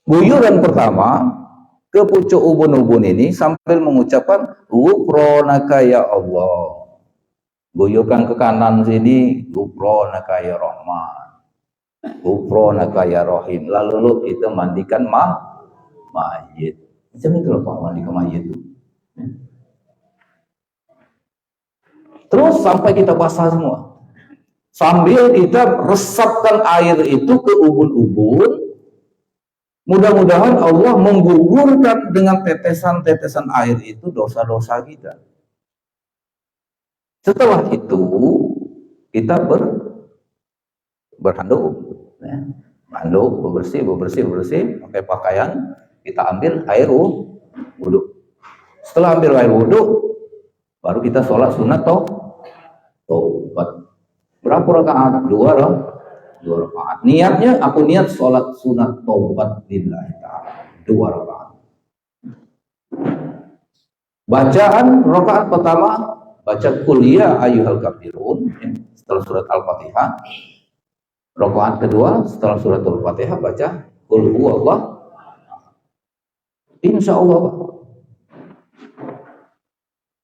Guyuran pertama ke pucuk ubun-ubun ini sambil mengucapkan ghufranaka ya Allah. Guyurkan ke kanan sini, ghufranaka ya Rahman, ghufranaka ya Rahim. Lalu kita mandikan mayit. Macam itu loh Pak, mandi ke mayit itu. Terus sampai kita basah semua. Sambil kita resapkan air itu ke ubun-ubun. Mudah-mudahan Allah menggugurkan dengan tetesan-tetesan air itu dosa-dosa kita. Setelah itu kita berhanduk, ya. Handuk, bersih, pakai pakaian, kita ambil air wudhu. Setelah ambil air wudhu, baru kita sholat sunat taubat. Berapa rakaat? Dua rakaat. Niatnya aku niat sholat sunat taubat lillahi ta'ala. 2 rakaat. Bacaan rakaat pertama baca qul ya ayyuhal kafirun setelah surat Al-Fatihah. Rakaat kedua setelah surat Al-Fatihah baca qul huwallah. Insyaallah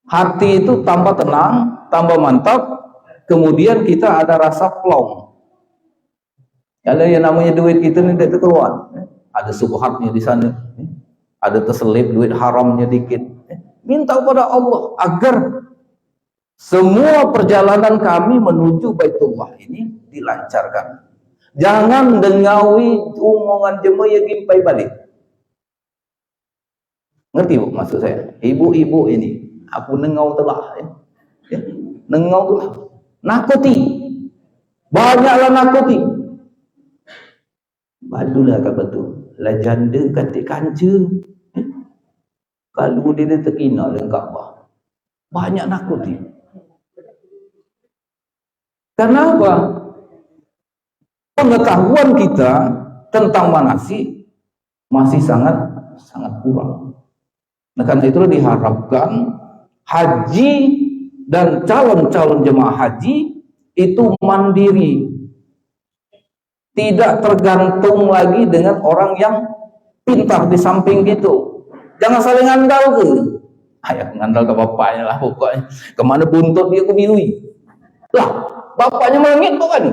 hati itu tambah tenang, tambah mantap. Kemudian kita ada rasa plong. Ada yang namanya duit kita ini tidak keluar. Ada subhatnya di sana. Ada terselip duit haramnya dikit. Minta kepada Allah agar semua perjalanan kami menuju Baitullah ini dilancarkan. Jangan dengawi omongan jemaah yang gimpai balik. Ngerti bu maksud saya? Ibu-ibu ini, aku nengau telah. Nengau telah. Nakuti. Banyaklah nakuti. Badulah kata betul. Lah janda kata kanca. Kalau dia terkina dengan Kaabah. Banyak nakuti. Kenapa? Pengetahuan kita tentang manasik masih sangat kurang. Nah, karena itulah diharapkan haji dan calon-calon jemaah haji itu mandiri, tidak tergantung lagi dengan orang yang pintar di samping gitu. Jangan saling ngandal ke. Ayah ngandal ke bapaknya lah pokoknya. Kemana buntut dia kubilui. Lah, bapaknya melengit kok kan?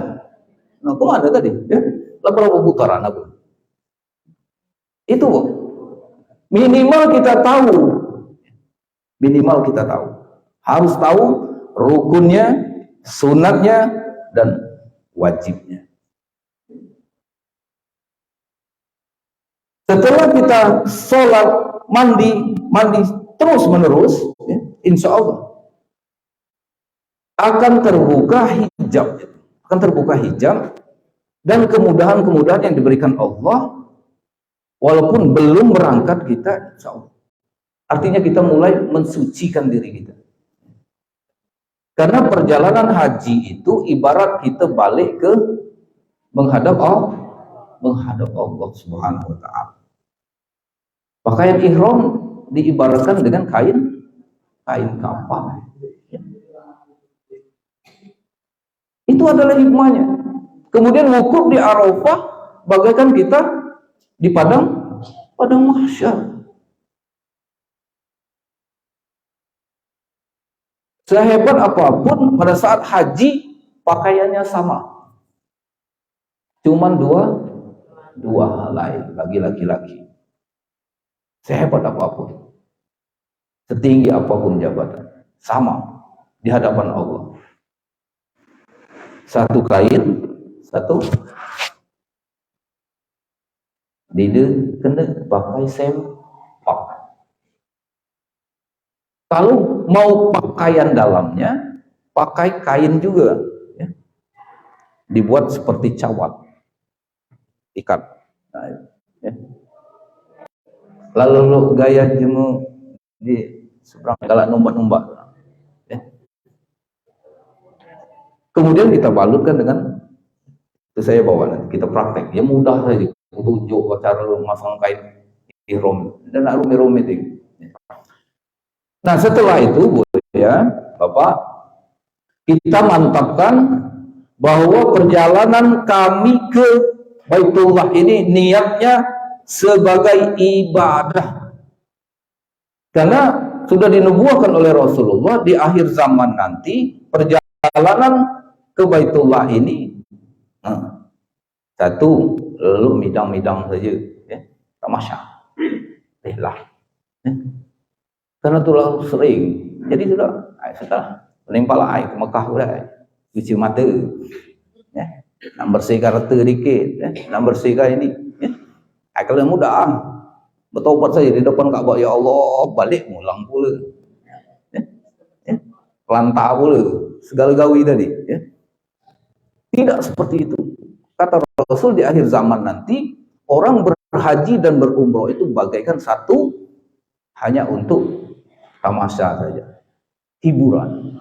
Nah, kemana tadi? Ya, berapa putaran aku? Itu kok. Minimal kita tahu. Harus tahu rukunnya, sunatnya, dan wajibnya. Setelah kita sholat, mandi terus menerus, ya, insya Allah akan terbuka hijab, dan kemudahan-kemudahan yang diberikan Allah, walaupun belum berangkat kita, insya Allah. Artinya kita mulai mensucikan diri kita. Karena perjalanan haji itu ibarat kita balik ke menghadap Allah Subhanahu wa ta'ala. Pakaian ihram diibaratkan dengan kain kafan. Itu adalah hikmahnya. Kemudian wukuf di Arafah bagaikan kita di padang mahsyar. Sehebat apapun pada saat haji pakaiannya sama. Cuman dua helai bagi laki-laki. Sehebat apapun, setinggi apapun jabatan, sama di hadapan Allah. Satu kain, satu dide kena pakai sempak. Kalau mau pakaian dalamnya, pakai kain juga, ya. Dibuat seperti cawat, ikat. Nah, ya. Lalu gaya jemu di seberang galak nombak-nombak. Ya. Kemudian kita balutkan dengan, itu saya bawa nanti, kita praktek. Ya mudah saja, tunjuk cara memasang kain ihram dan rumit-rumit itu. Nah setelah itu Bu ya Bapak, kita mantapkan bahwa perjalanan kami ke Baitullah ini niatnya sebagai ibadah. Karena sudah dinubuahkan oleh Rasulullah di akhir zaman nanti perjalanan ke Baitullah ini satu lalu midang-midang saja, ya, tamasya, lah, ya. Karena terlalu sering, jadi sudah lempar air ke Mekah sudah, cuci mata, ya, nak bersihkan rata dikit, ya, nak bersihkan ini, ya. Kalau mudah, bertobat saja di depan Ka'bah, ya Allah, balik mulang pula, ya, ya, lantar pula, segala gawi tadi, ya. Tidak seperti itu. Kata Rasul di akhir zaman nanti orang berhaji dan berumroh itu bagaikan satu hanya untuk tamasya saja, hiburan.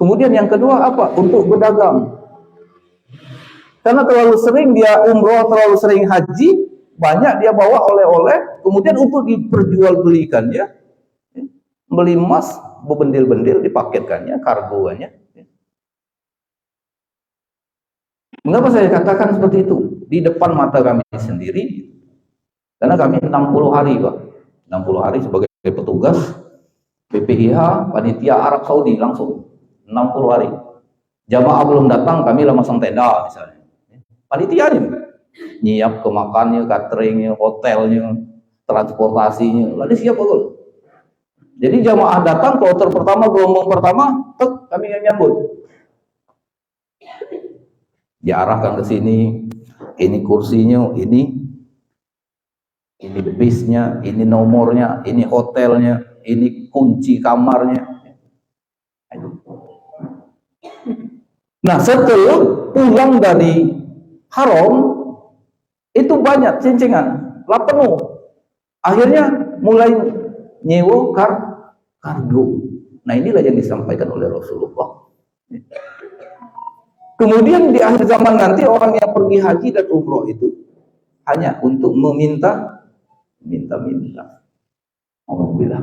Kemudian yang kedua apa? Untuk berdagang. Karena terlalu sering dia umroh, terlalu sering haji, banyak dia bawa oleh-oleh, kemudian untuk diperjualbelikannya, beli emas berbendil-bendil, dipaketkannya, kargoannya. Mengapa saya katakan seperti itu? Di depan mata kami sendiri, karena kami 60 hari Pak, 60 hari sebagai petugas BPIH, panitia Arab Saudi langsung 60 hari. Jamaah belum datang, kami lah masang tenda misalnya. Panitia ini nyiap ke makannya, cateringnya, hotelnya, transportasinya, lalu siap Pak. Jadi jamaah datang, kloter pertama, gelombang pertama, kami yang nyambut. Diarahkan ke sini, ini kursinya, ini bisnya, ini nomornya, ini hotelnya, ini kunci kamarnya. Nah, setelah pulang dari haram, itu banyak cincingan, lah penuh. Akhirnya mulai nyewa kargo. Nah, inilah yang disampaikan oleh Rasulullah. Kemudian di akhir zaman nanti orang yang pergi haji dan umroh itu hanya untuk minta. Alhamdulillah,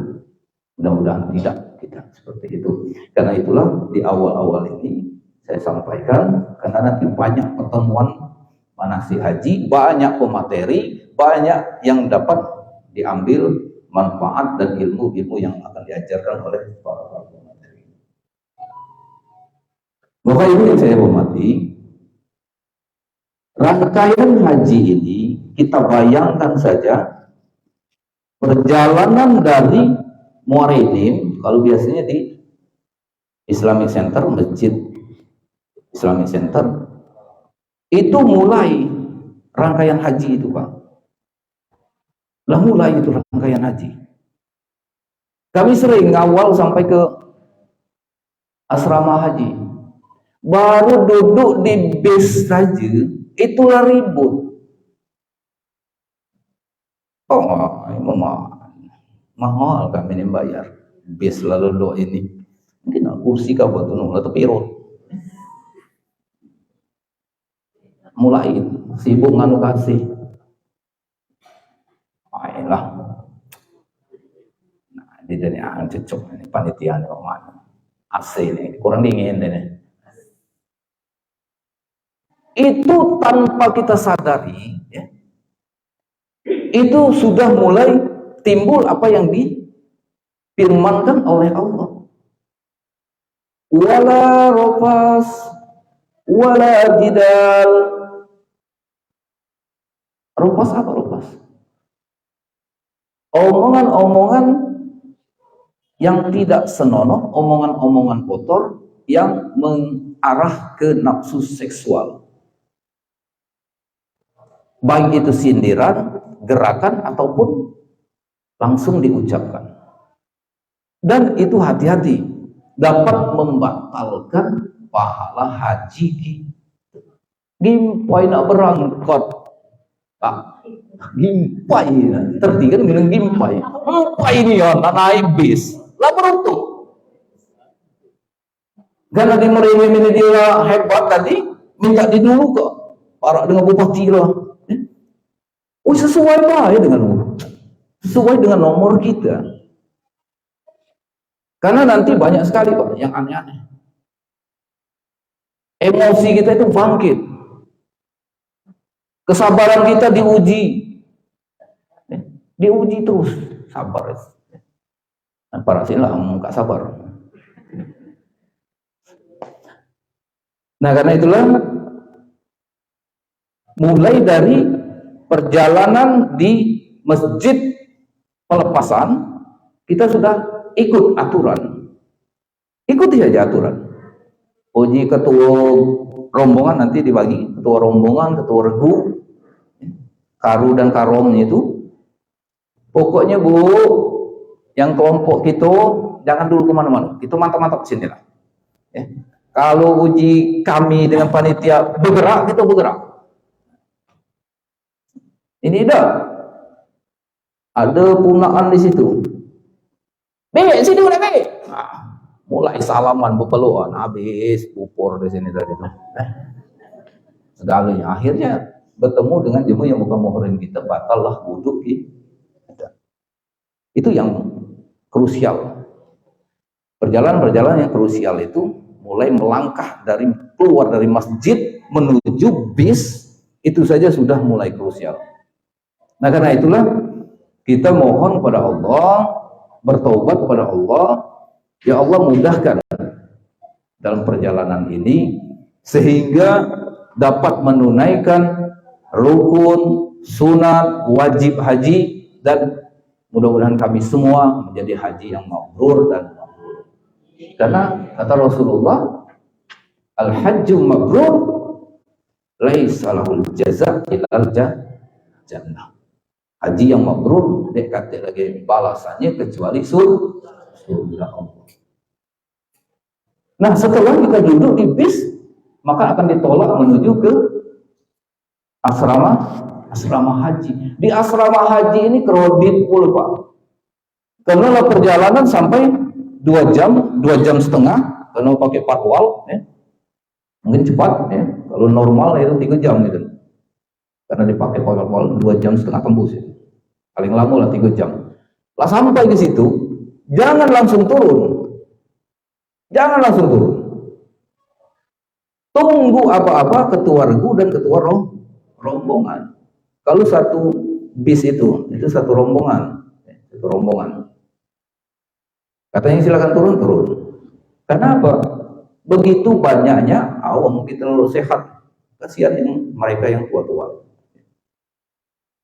mudah-mudahan tidak kita seperti itu. Karena itulah di awal-awal ini saya sampaikan, karena nanti banyak pertemuan manasik haji, banyak pemateri, banyak yang dapat diambil manfaat dan ilmu-ilmu yang akan diajarkan oleh para pemateri. Bapak Ibu yang saya hormati, rangkaian haji ini kita bayangkan saja perjalanan dari Muarinim, kalau biasanya di Islamic Center, Masjid Islamic Center, itu mulai rangkaian haji itu Pak. Lah mulai itu rangkaian haji. Kami sering ngawal sampai ke asrama haji. Baru duduk di bis saja, itulah ribut. Oh, mahal kami ini bayar. Bis lalu do ini. Mungkin kursi kau buat nunggu atau pirot. Mulai sibuk nganu kasih. Ayolah. Nah, di sini cocok ini panitia nih mana. AC ini kurang dingin deh. Itu tanpa kita sadari, ya, itu sudah mulai timbul apa yang difirmankan oleh Allah. Wala rafas, wala jidal. Rafas apa rafas? Omongan-omongan yang tidak senonoh, omongan-omongan kotor yang mengarah ke nafsu seksual. Baik itu sindiran, gerakan, ataupun langsung diucapkan. Dan itu hati-hati, dapat membatalkan pahala haji. Gimpai nak berangkat, Pak. Gimpai, tertinggal bilang gimpai. Apa ini ya, nak naik bis. Lah beruntung. Karena di mereka dia hebat tadi, minta di dulu kok. Para dengan bupati lah. Oh, sesuai lah ya sesuai dengan nomor kita. Karena nanti banyak sekali Pak yang aneh-aneh. Emosi kita itu bangkit. Kesabaran kita diuji. diuji terus, sabar. Dan para silah nggak sabar. Nah karena itulah mulai dari perjalanan di masjid pelepasan kita sudah ikut aturan, ikuti saja aturan. Uji ketua rombongan nanti dibagi, ketua rombongan, ketua regu, karu dan karomnya itu. Pokoknya Bu, yang kelompok kita jangan dulu kemana-mana, itu mantap-mantap sini lah. Ya. Kalau uji kami dengan panitia bergerak, kita bergerak. Ini ada punaan di situ. Sini udah mulai salaman, berpelukan, habis pupur di sini tadi tuh. Segalanya akhirnya bertemu dengan jemaah yang bukan muhrim kita, batallah wudhu kita. Itu yang krusial. Perjalanan yang krusial itu mulai melangkah dari keluar dari masjid menuju bis, itu saja sudah mulai krusial. Nah karena itulah kita mohon kepada Allah, bertobat kepada Allah, ya Allah mudahkan dalam perjalanan ini sehingga dapat menunaikan rukun, sunat, wajib haji, dan mudah-mudahan kami semua menjadi haji yang mabrur dan mabrur. Karena kata Rasulullah, al-hajju mabrur laisa lahul jaza' ilal jannah. Haji yang mabrur dekat lagi balasannya kecuali surga Allah. Nah setelah kita duduk di bis, maka akan ditolak menuju ke asrama haji. Di asrama haji ini kredit full Pak. Karena perjalanan sampai 2 jam setengah, karena pakai patwal, ya. Mungkin cepat, ya. Kalau normal itu 3 jam gitu. Karena dipakai patwal 2 jam setengah tembus. Ya. Paling lama lah 3 jam. Lah sampai di situ, jangan langsung turun. Tunggu apa-apa ketua regu dan ketua rombongan. Kalau satu bis itu satu rombongan. Katanya silakan turun. Kenapa? Begitu banyaknya awam kita terlalu sehat. Kasihan mereka yang tua-tua.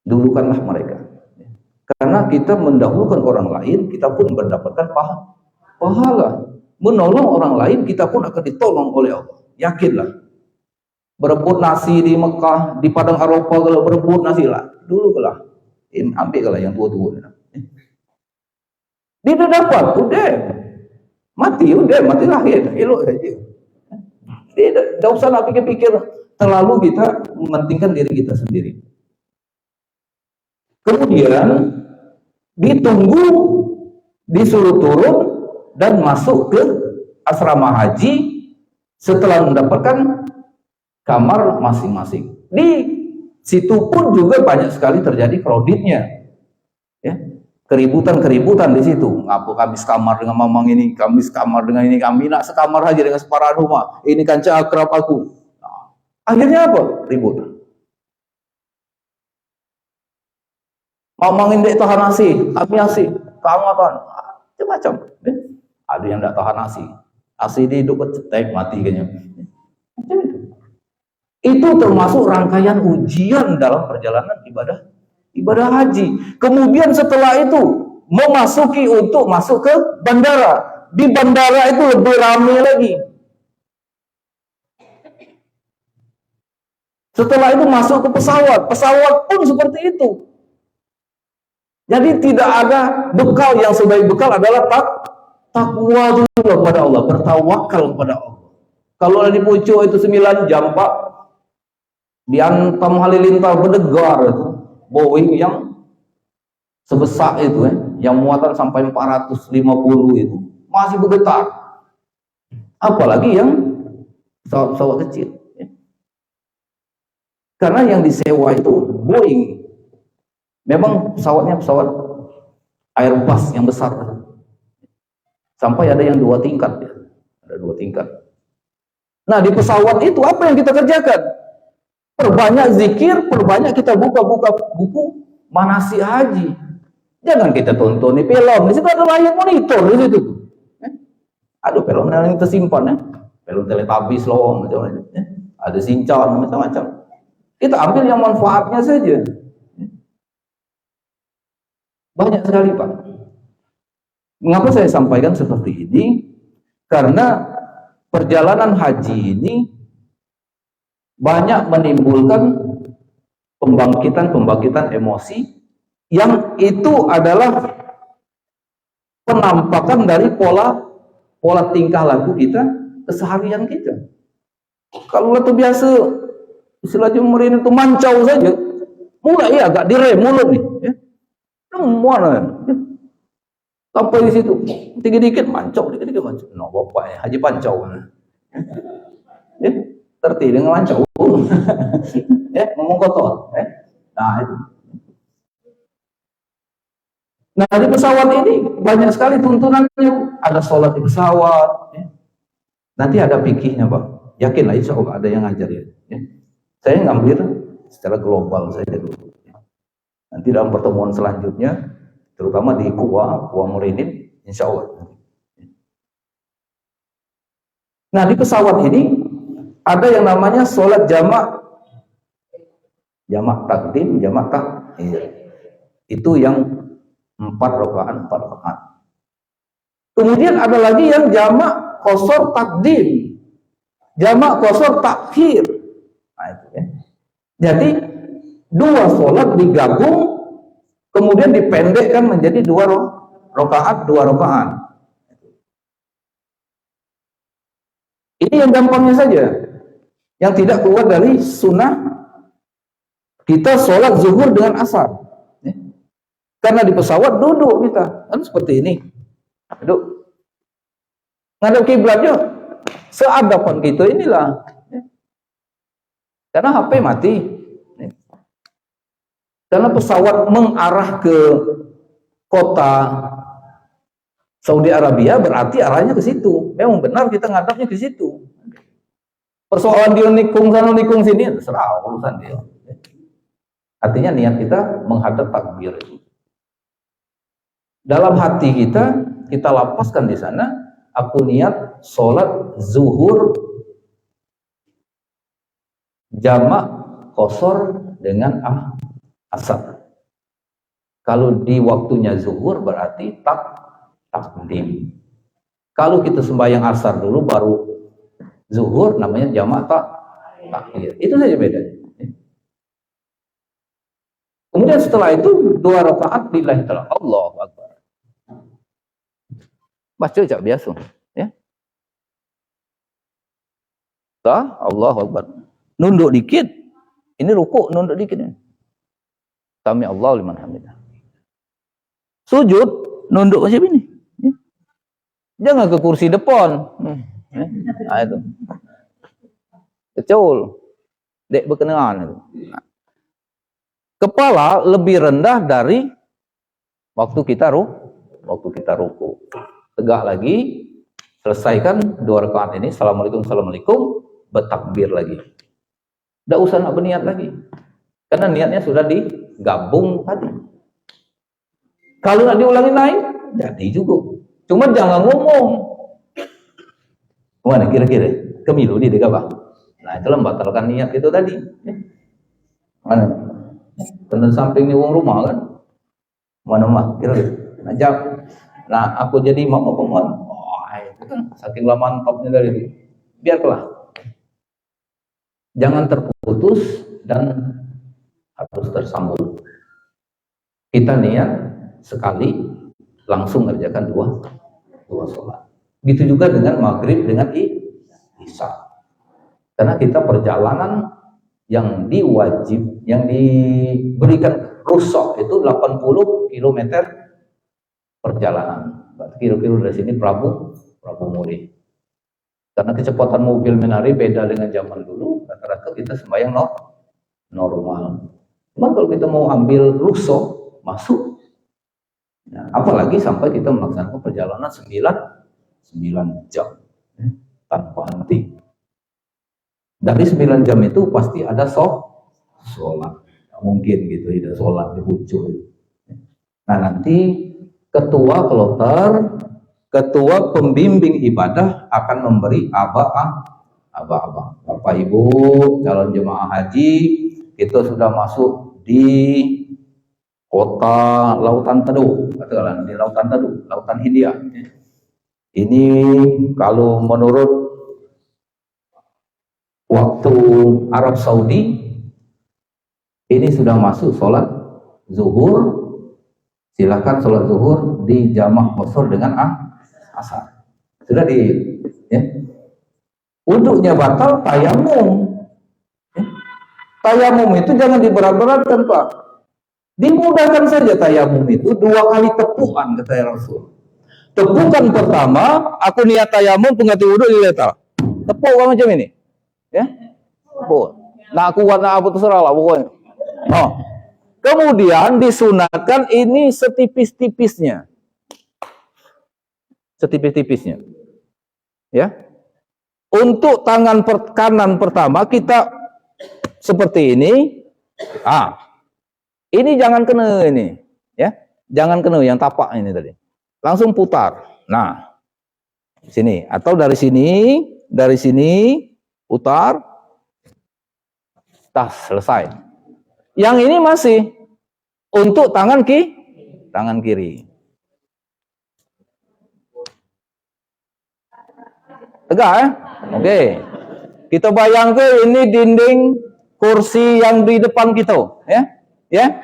Dulukanlah mereka. Karena kita mendahulukan orang lain, kita pun mendapatkan pahala. Menolong orang lain, kita pun akan ditolong oleh Allah. Yakinlah. Berebut nasi di Mekah, di Padang Arafah, kalau berebut nasi lah, dulu lah, ambil lah yang tua-tua. Dia udah dapat, mati lahir, elok saja. Dia tidak usah nak pikir-pikir terlalu, kita mementingkan diri kita sendiri. Kemudian ditunggu, disuruh turun dan masuk ke asrama haji setelah mendapatkan kamar masing-masing. Di situ pun juga banyak sekali terjadi kreditnya, ya, keributan di situ. Ngapa kami sekamar dengan mamang ini, kami sekamar dengan ini, kami nak sekamar aja dengan separuh rumah. Ini kanca akrab aku. Nah, akhirnya apa? Ribut. Mamang ini tahan nasi, kami nasi, kamu apa? Macam-macam. Ada yang tidak tahan nasi dihidup cetek mati kayaknya. Macam itu. Itu termasuk rangkaian ujian dalam perjalanan ibadah haji. Kemudian setelah itu untuk masuk ke bandara. Di bandara itu lebih ramai lagi. Setelah itu masuk ke pesawat pun seperti itu. Jadi tidak ada bekal, yang sebaik bekal adalah takwa dulu kepada Allah, bertawakal kepada Allah. Kalau di pucuk itu 9 jam Pak, diantam halilintar berdegar itu Boeing yang sebesar itu, yang muatan sampai 450 itu masih bergetar. Apalagi yang pesawat kecil. Karena yang disewa itu Boeing. Memang pesawatnya pesawat Airbus yang besar. Sampai ada yang 2 tingkat, ya. Ada 2 tingkat. Nah, di pesawat itu apa yang kita kerjakan? Perbanyak zikir, perbanyak kita buka-buka buku manasik haji. Jangan kita tonton di film, di situ ada layar monitor di situ. Ada film yang tersimpan ya, film Teletubbies loh, macam-macam. Ada Shinchan, macam-macam. Kita ambil yang manfaatnya saja. Banyak sekali Pak. Mengapa saya sampaikan seperti ini? Karena perjalanan haji ini banyak menimbulkan pembangkitan emosi yang itu adalah penampakan dari pola tingkah laku kita, keseharian kita. Kalau itu biasa istilahnya pemerintah itu mancau saja, mulai agak direm mulut nih, ya. Semua sampai di situ, dikit-dikit mancau, no bapak ya, haji pancau, ya, terti dengan mancau, ya, ngomong kotor, ya. Nah itu. Nah di pesawat ini banyak sekali tuntunannya, ada sholat di pesawat, ya. Nanti ada fikihnya Pak, yakinlah insya Allah ada yang ngajarin, ya. Saya ngambil secara global saja dulu. Nanti dalam pertemuan selanjutnya, terutama di Kuwa Muridin, insya Allah. Nah di pesawat ini ada yang namanya sholat jamak takdim, jamak takhir. Itu yang 4 rakaat. Kemudian ada lagi yang jamak qasar takdim, jamak qasar takhir. Nah, itu ya. Jadi 2 sholat digabung, kemudian dipendekkan menjadi 2 rakaat. Ini yang gampangnya saja, yang tidak keluar dari sunnah kita sholat zuhur dengan asar. Karena di pesawat duduk kita, kan seperti ini, duduk ngadep kiblatnya, seadapan kita inilah. Karena HP mati. Karena pesawat mengarah ke kota Saudi Arabia, berarti arahnya ke situ. Memang benar kita ngadapnya ke situ. Persoalan dia nikung sana nikung sini, terserah urusan dia. Artinya niat kita menghadap takbir. Dalam hati kita lapaskan di sana, aku niat sholat zuhur jamak qasar dengan asar. Kalau di waktunya zuhur berarti takdim. Kalau kita sembahyang asar dulu baru zuhur, namanya jamak takhir. Itu saja bedanya. Kemudian setelah itu 2 rakaat lillahi ta'ala, Allahu Akbar. Baca jak biasa, ya. Allahu Akbar. Nunduk dikit. Ini rukuk nunduk dikit ini. Sami Allahu liman hamidah. Sujud nunduk macam ini. Ya. Jangan ke kursi depan. Ya. Nah, itu. Kecul. Dek berkenaan itu. Nah. Kepala lebih rendah dari waktu kita ruku. Tegak lagi, selesaikan 2 rakaat ini, assalamualaikum, bertakbir lagi. Tidak usah nak berniat lagi, karena niatnya sudah digabung tadi. Kalau nak diulangi lain, jadi juga. Cuma jangan ngomong. Mana kira-kira? Kemilu di degabah. Nah itu membatalkan niat itu tadi. Mana? Tentang samping ni uang rumah kan, mana mah kira-kira. Nah aku jadi imam apa mana? Itu kan saking lama mantapnya dari itu. Biarlah, jangan terputus dan harus tersambung. Kita niat sekali langsung ngerjakan dua sholat. Begitu juga dengan maghrib dengan isya. Karena kita perjalanan yang diberikan rukhsah itu 80 km perjalanan. Kira-kira dari sini Prabu Muri. Karena kecepatan mobil menari beda dengan zaman dulu, rata-rata kita sembahyang normal. Cuman kalau kita mau ambil rukhsah masuk, ya, apalagi sampai kita melaksanakan perjalanan 9 jam tanpa henti. Dari 9 jam itu pasti ada sholat. Mungkin gitu, ada sholat di pucuk. Nah, nanti ketua kloter, ketua pembimbing ibadah akan memberi aba-aba. Bapak Ibu calon jemaah haji, kita sudah masuk di kota Lautan Teduh, katakanlah di Lautan Teduh, Lautan Hindia. Ini kalau menurut waktu Arab Saudi, ini sudah masuk sholat zuhur. Silakan sholat zuhur di jamak qasar dengan asar. Sudah ya. Wudhunya batal, tayamum. Ya. Tayamum itu jangan diberat-beratkan, Pak. Dimudahkan saja tayamum itu 2 kali tepukan, kata Rasul. Tepukan pertama, aku niat tayamum, pengganti wudhu diletal. Tepuk macam ini. Ya. Tepuk. Nah, aku buat apa terserah lah pokoknya. Oh. Kemudian disunatkan ini setipis-tipisnya. Setipis-tipisnya. Ya. Untuk tangan kanan pertama kita seperti ini. Ini jangan kena ini, ya. Jangan kena yang tapak ini tadi. Langsung putar. Nah, sini atau dari sini putar. Tas, selesai. Yang ini masih untuk tangan kiri. Tegak ya? Oke. Kita bayangkan ini dinding kursi yang di depan kita, ya. Ya.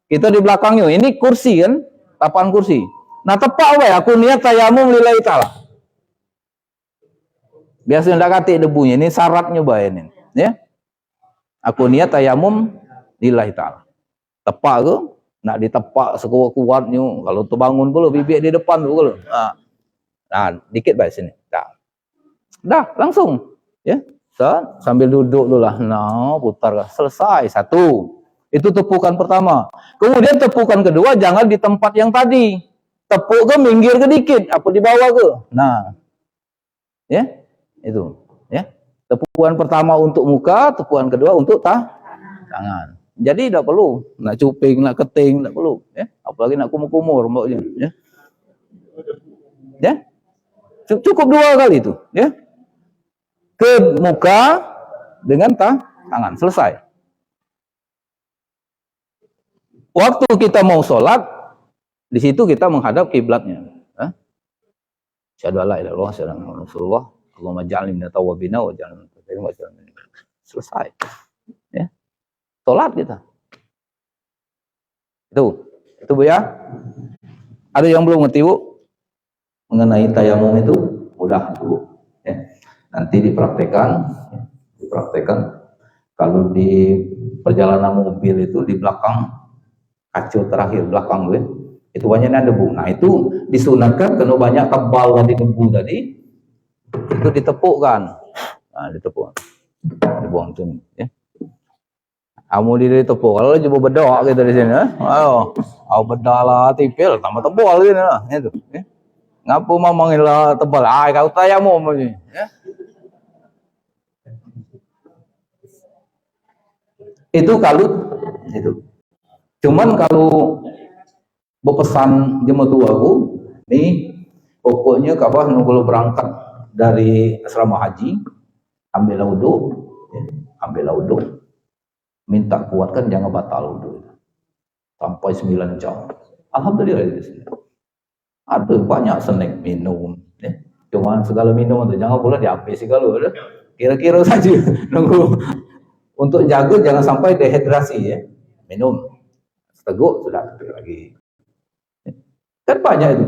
Kita di belakangnya. Ini kursi kan? Tapakan kursi. Nah, tepak apa ya? Aku niat tayamum lillahi ta'ala. Biasanya enggak katik debunya. Ini syaratnya bayanin, ya. Aku niat tayamum lillahi ta'ala. Tepak ke? Nak ditepak sekuat-kuatnya. Kalau terbangun pula bibir di depan dulu. Nah, dikit baik sini. Dah, langsung. Ya. Sambil duduk dulu lah. Nah, putar. Selesai. 1. Itu tepukan pertama. Kemudian tepukan kedua jangan di tempat yang tadi. Tepuk ke minggir ke dikit. Apa di bawah ke? Nah. Ya. Itu. Ya. Tepukan pertama untuk muka, tepukan kedua untuk tangan. Jadi tidak perlu nak cuping, nak keting, tidak perlu, ya. Apalagi nak kumur-kumur mbaknya, ya. Ya. Cukup 2 kali itu, ya. Ke muka dengan tangan, selesai. Waktu kita mau sholat, di situ kita menghadap kiblatnya. Asyhadu an la ilaha illallah, asyhadu anna Rasulullah, Allahumma ja'alni minat tawwabin wa ja'alni minal mutatahhirin. Selesai. Ya. Sholat kita. Itu Bu ya. Ada yang belum ngerti Bu mengenai tayamum itu? Udah Bu. Ya. Nanti dipraktekkan. Kalau di perjalanan mobil itu di belakang kaca terakhir belakang gue, itu banyaknya debu. Nah, itu disunatkan karena banyak tebal tadi debu tadi, itu ditepukkan. Nah, ditepuk. Dibuang macam ni, ya. Kamu di tepuk, kalau coba berdoa kita di sini, berdalah tipil, tambah tebal gini lah, itu. Ya. Ngapa mamangin lah tebal? Kau tayamum macam ni, ya. Itu kalau itu. Cuman kalau berpesan jemaah tuaku, nih pokoknya kalau berangkat dari asrama haji, ambil wudhu, minta kuatkan jangan batal wudhu sampai 9 jam. Alhamdulillah. Ada banyak snack minum, ya. Cuma segala minum itu jangan pula dihabis kalau ada. Kira-kira saja nunggu untuk jaga jangan sampai dehidrasi, ya. Minum. Teguk sudah lagi. Kan banyak itu.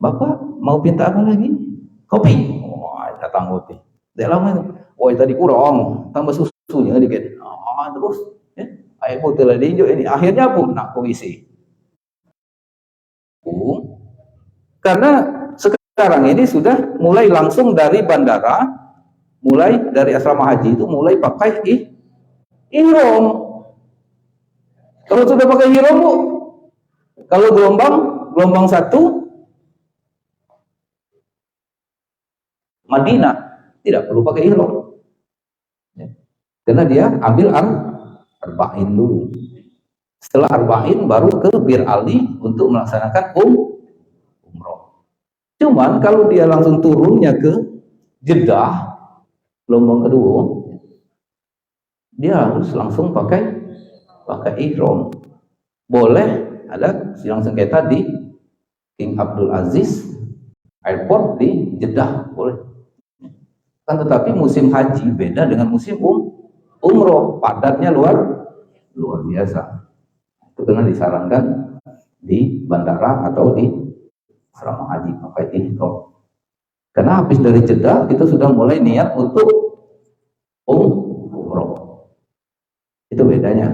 Bapak mau minta apa lagi? Kopi. Datang kopi. Tidak lama itu. Tadi kurang, tambah susunya dikit. Terus, ya. Air putih lagi hijau ini. Akhirnya pun nak puisi. Karena sekarang ini sudah mulai langsung dari bandara, mulai dari asrama haji itu mulai pakai ihram. Kalau sudah pakai ihram, Bu, kalau gelombang 1 Madinah tidak perlu pakai ihram. Ya. Karena dia ambil arba'in dulu. Setelah arba'in baru ke Bir Ali untuk melaksanakan umroh. Cuman kalau dia langsung turunnya ke Jeddah gelombang kedua, dia harus langsung pakai ihram. Boleh ada sidang sengketa di King Abdul Aziz Airport di Jeddah, boleh. Kan tetapi musim haji beda dengan musim umroh, padatnya luar biasa. Itu karena disarankan di bandara atau di asrama haji pakai ihram. Karena habis dari Jeddah kita sudah mulai niat untuk umroh. Itu bedanya.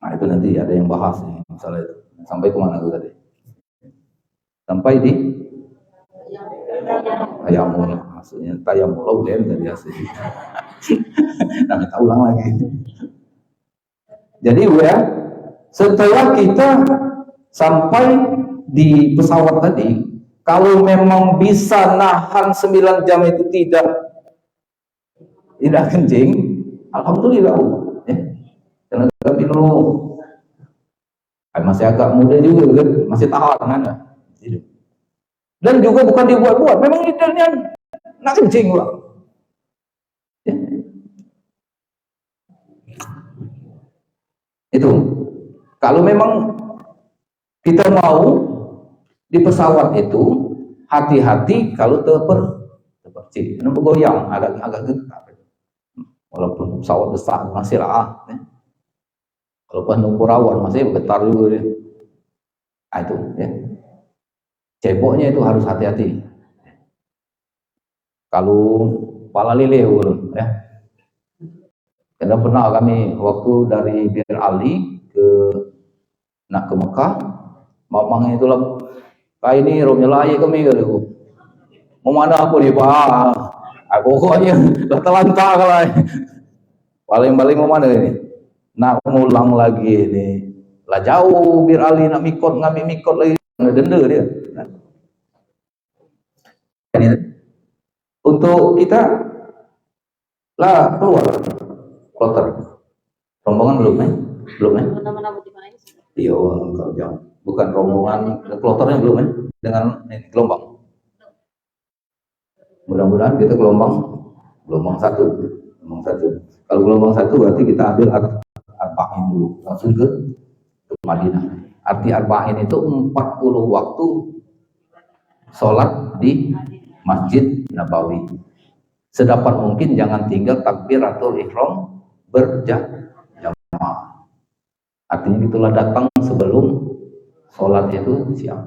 Nah itu nanti ada yang bahas nih masalah itu. Sampai kemana tuh tadi? Sampai di tayamul, maksudnya tayamul dan tadi asli. Nah kita ulang lagi. Jadi ya, setelah kita sampai di pesawat tadi, kalau memang bisa nahan 9 jam itu tidak kencing, alhamdulillah. Ya. Karena kami dulu masih agak muda juga kan, masih tahan kan. Dan juga bukan dibuat-buat, memang idealnya nak kencing lah. Ya. Itu kalau memang kita mau di pesawat itu hati-hati kalau terpercik, karena bergoyang agak getar. Walaupun pesawat besar masih lah, ya. Kalau penumpang rawan masih getar juga dia. Nah, itu ya. Ceboknya itu harus hati-hati. Kalau pala lele ya. Karena pernah kami waktu dari Bir Ali nak ke Mekah, mamang itu lah, ini romnya layak kami gitu. Mau mana aku nih Pak? Pokoknya lanta lah. Paling mau mana ini? Nak ngulang lagi ini. Lah jauh Bir Ali nak ngambil mikot lagi, denda dia. Nah. Untuk kita lah keluar kloter. Rombongan belum Iya, kalau jauh. Bukan rombongan, kloternya belum dengan gelombang. Mudah-mudahan kita gelombang satu. Kalau gelombang satu berarti kita ambil arba'in dulu, langsung ke Madinah. Arti arba'in itu 40 waktu sholat di Masjid Nabawi. Sedapat mungkin jangan tinggal takbiratul ihram berjamaah. Artinya itulah datang sebelum sholat itu siang.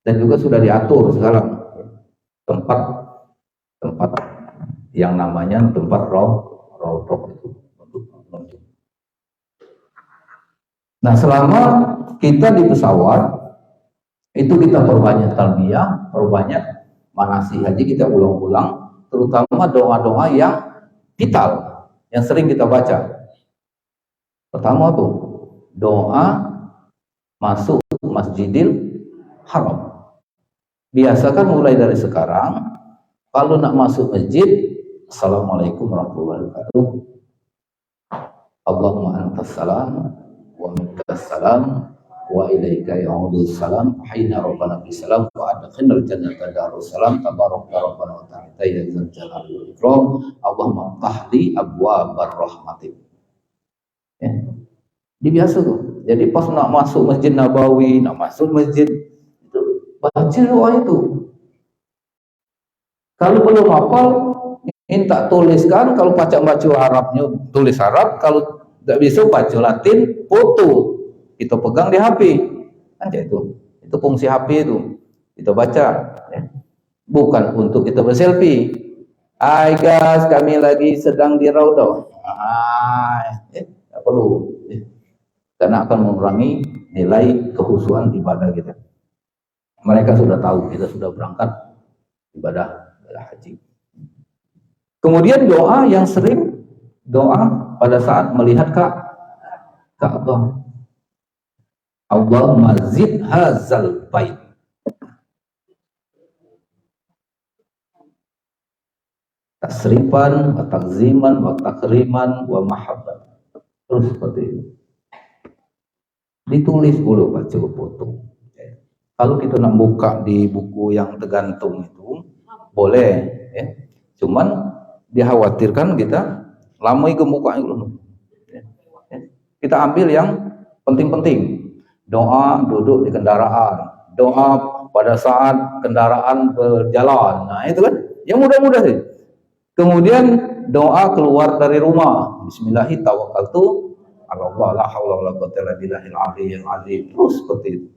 Dan juga sudah diatur sekarang tempat yang namanya tempat rawdoh itu. Nah selama kita di pesawat itu kita perbanyak talbiyah, perbanyak manasik haji, kita ulang-ulang, terutama doa-doa yang vital, yang sering kita baca. Pertama tuh doa masuk Masjidil Haram. Biasakan mulai dari sekarang, kalau nak masuk masjid, Assalamualaikum warahmatullahi wabarakatuh. Allahumma antas salam wa minkas salam wa ilaika ya'udus salam hayna rabbana bisalam wa adkhilnal jannata darus salam tabaraka rabbana wa ta'ala ya dzal jalali wal ikram. Allahumma tahli abwabar rahmatik. Ya. Dibiasa tuh. Jadi pas nak masuk Masjid Nabawi, nak masuk masjid itu baca doa itu. Kalau belum hafal, minta tuliskan. Kalau baca Arabnya tulis Arab, kalau tidak bisa baca Latin, foto kita pegang di HP. Kan itu fungsi HP itu kita baca. Ya. Bukan untuk kita berselfie. Hai guys, kami lagi sedang di Raudhah. Tidak perlu. Ya. Karena akan mengurangi nilai kehusuan ibadah kita. Mereka sudah tahu kita sudah berangkat ibadah haji. Kemudian doa yang sering doa pada saat melihat Ka'bah. Allahumma zid hazal bait. Tasrifan wa takziman wa takriman wa mahabbat. Terus seperti itu. ditulis dulu baca foto. Kalau kita nak buka di buku yang tergantung itu boleh, ya. Cuman dikhawatirkan kita lama ke mukanya dulu. Kita ambil yang penting-penting. Doa duduk di kendaraan, doa pada saat kendaraan berjalan. Nah, itu kan yang mudah-mudah sih. Kemudian doa keluar dari rumah. Bismillahirrahmanirrahim tawakkaltu 'ala Allah la haula wala quwwata illa billahil aliyyil azim. Terus seperti itu.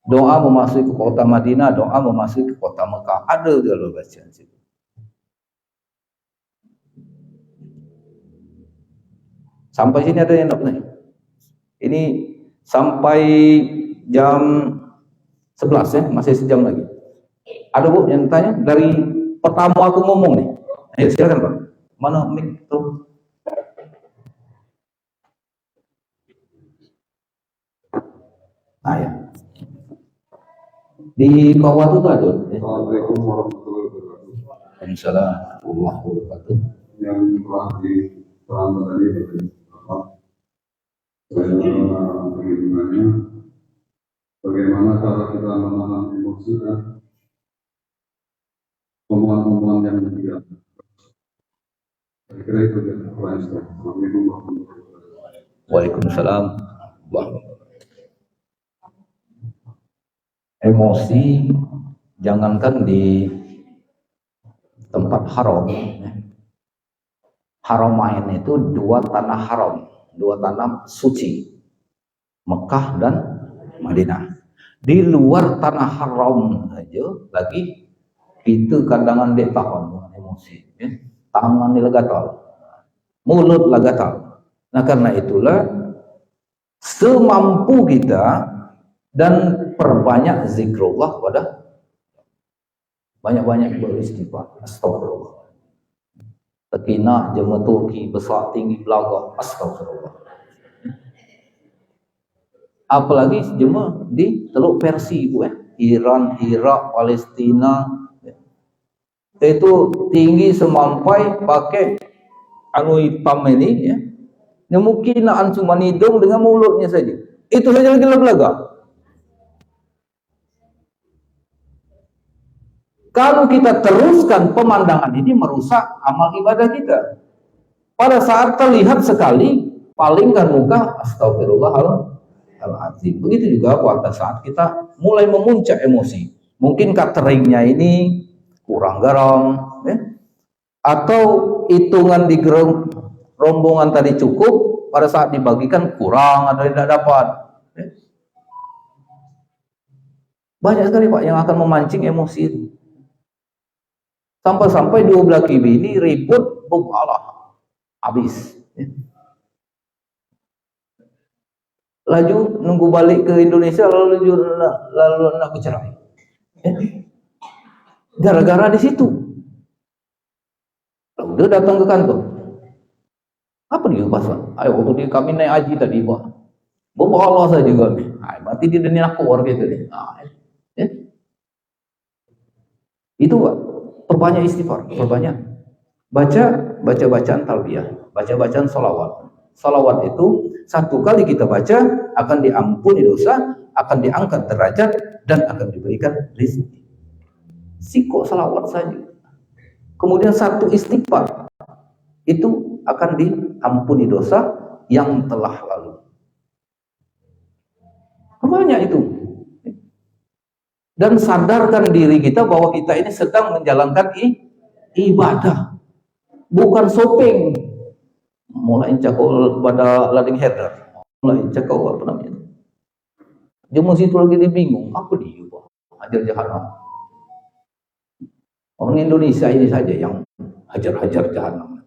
Doa memasuki ke kota Madinah, doa memasuki ke kota Mekah. Ada kalau bacaan situ. Sampai sini ada yang nak tanya? Ini sampai jam 11 ya, masih sejam lagi. Ada Bu yang tanya? Dari pertama aku ngomong nih. Ayo silakan Pak. Mana mic tuh? Nah ya. Di bawah itu ada. Assalamualaikum warahmatullahi wabarakatuh. Waalaikumsalam warahmatullahi wabarakatuh. Yang telah diterangkan tadi apa? Saya perhitungannya bagaimana cara kita menahan emosi dan omongan-omongan yang tidak. Saya kira itu yang pertanyaan saya. Assalamualaikum warahmatullahi wabarakatuh. Waalaikumsalam. Emosi jangankan di tempat haram. Haramain itu dua tanah haram, dua tanah suci, Mekah dan Madinah. Di luar tanah haram saja lagi itu kadang dek tahan dengan emosi, ya. Tangan gatal, mulut gatal. Nah karena itulah semampu kita dan perbanyak zikrullah pada banyak-banyak beristighfar, astagfirullah. Tekina jematuki besar tinggi belaga, astagfirullah. Apalagi jema di Teluk Persi Bu, Iran, Irak, Palestina, itu tinggi semampai pakai anu hitam ini, ya. Mungkin cuma hidung dengan mulutnya saja. Itu saja lagi belaga. Kalau kita teruskan pemandangan ini merusak amal ibadah kita. Pada saat terlihat sekali, palingkan muka, astagfirullahaladzim. Begitu juga pada saat kita mulai memuncak emosi. Mungkin cateringnya ini kurang garam, ya. Atau hitungan di rombongan tadi cukup, pada saat dibagikan kurang atau tidak dapat. Ya. Banyak sekali Pak yang akan memancing emosi itu. Sampai-sampai dua belah kibi ini ribut, Allah, habis. Ya. Laju nunggu balik ke Indonesia lalu nak bercerai. Ya. Gara-gara di situ. Lalu dia datang ke kantor. Apa dia pasal? Ayo waktu kami naik haji tadi Pak. Bawa Allah saja kami. Berarti dia dunia aku gitu deh. Ya. Itu Pak. Perbanyak istighfar, perbanyak bacaan talbiyah, bacaan salawat. Salawat itu satu kali kita baca akan diampuni dosa, akan diangkat derajat dan akan diberikan rezeki. Sikok salawat saja. Kemudian satu istighfar itu akan diampuni dosa yang telah lalu. Banyak itu. Dan sadarkan diri kita bahwa kita ini sedang menjalankan ibadah, bukan shopping. Mulai cakap pada lading header, mulai cakap apa namanya? Jemaah situ lagi dia bingung, apa dia Pak? Hajar jahanam. Orang Indonesia ini saja yang hajar-hajar jahanam.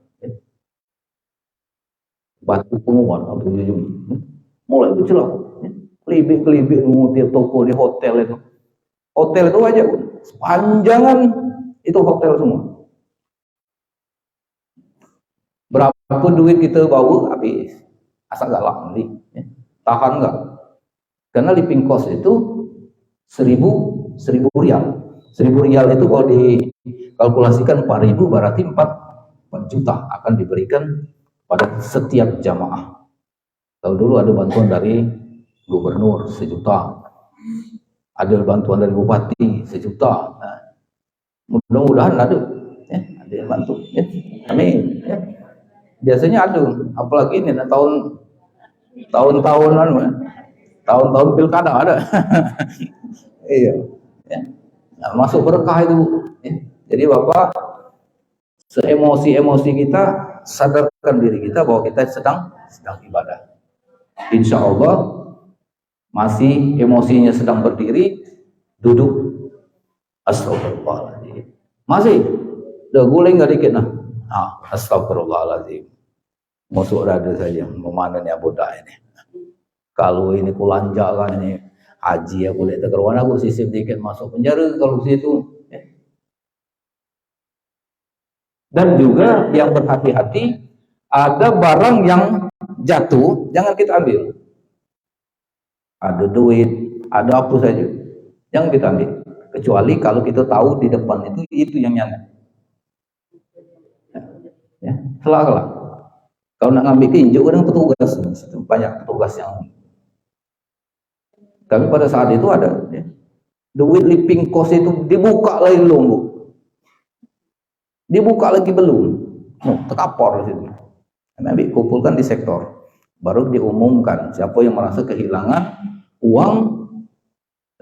Batu penguat, apa mulai bercelak, kelibik-kelibik tiap toko di hotel itu. Hotel itu aja, sepanjangan itu hotel semua. Berapa duit kita bawa habis, asal galak beli, ya. Tahan nggak? Karena living cost itu 1000 rial. 1000 rial itu kalau dikalkulasikan 4.000 berarti 4 juta akan diberikan pada setiap jamaah. Kalau dulu ada bantuan dari gubernur 1 juta, ada bantuan dari bupati 1 juta. Nah, mudah-mudahan ada yang bantu. Amin. Biasanya ada, apalagi ini tahun-tahun pilkada ada. Iya. Nah, masuk berkah itu. Jadi Bapak, seemosi-emosi kita, sadarkan diri kita bahwa kita sedang ibadah. Insya Allah masih emosinya sedang berdiri, duduk, astagfirullahaladzim. Masih, udah guling gak dikit nah. Astagfirullahaladzim. Masuk rada saja, memanen ya bodoh ini. Kalau ini kulanja kan ini haji aku lihat keruan aku sisip dikit masuk penjara kalau situ. Dan juga yang berhati-hati, ada barang yang jatuh jangan kita ambil. Ada duit, ada apa saja, jangan kita ambil. Kecuali kalau kita tahu di depan itu yang nyana. Ya, salah. Kalau nak ngambil tinjuk kadang petugas, banyak petugas yang. Tapi pada saat itu ada duit living cost itu dibuka lagi belum, Bu? Dibuka lagi belum? Terkapor di situ. Nanti kumpulkan di sektor, baru diumumkan siapa yang merasa kehilangan uang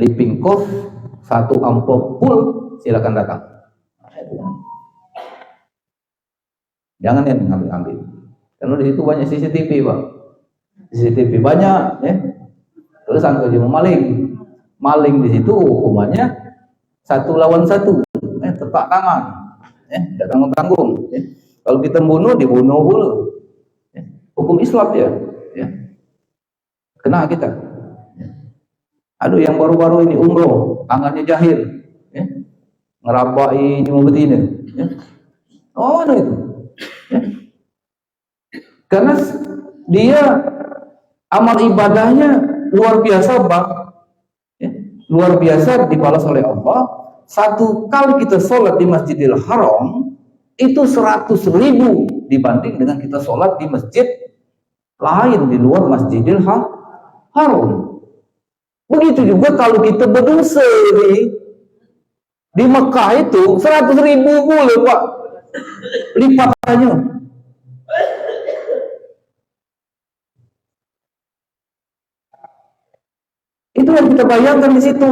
living cost 1 amplop full, silakan datang. Jangan yang ngambil. Karena di situ banyak CCTV, Pak. CCTV banyak, ya. Terus angka dia maling di situ hukumannya 1 lawan 1, tepak tangan, tidak tanggung-tanggung. Kalau kita dibunuh dulu. Hukum Islam ya. Kena kita. Aduh, yang baru-baru ini umroh, tangannya jahil, ngerabai cuma betina. Oh, mana itu? Karena dia amal ibadahnya luar biasa, Bang. Luar biasa dibalas oleh Allah. 1 kali kita sholat di Masjidil Haram itu 100.000 dibanding dengan kita sholat di masjid lain di luar Masjidil Haram. Begitu juga kalau kita berdosa di Mekah itu 100.000 boleh, Pak, lipatannya. Itu yang kita bayangkan di situ.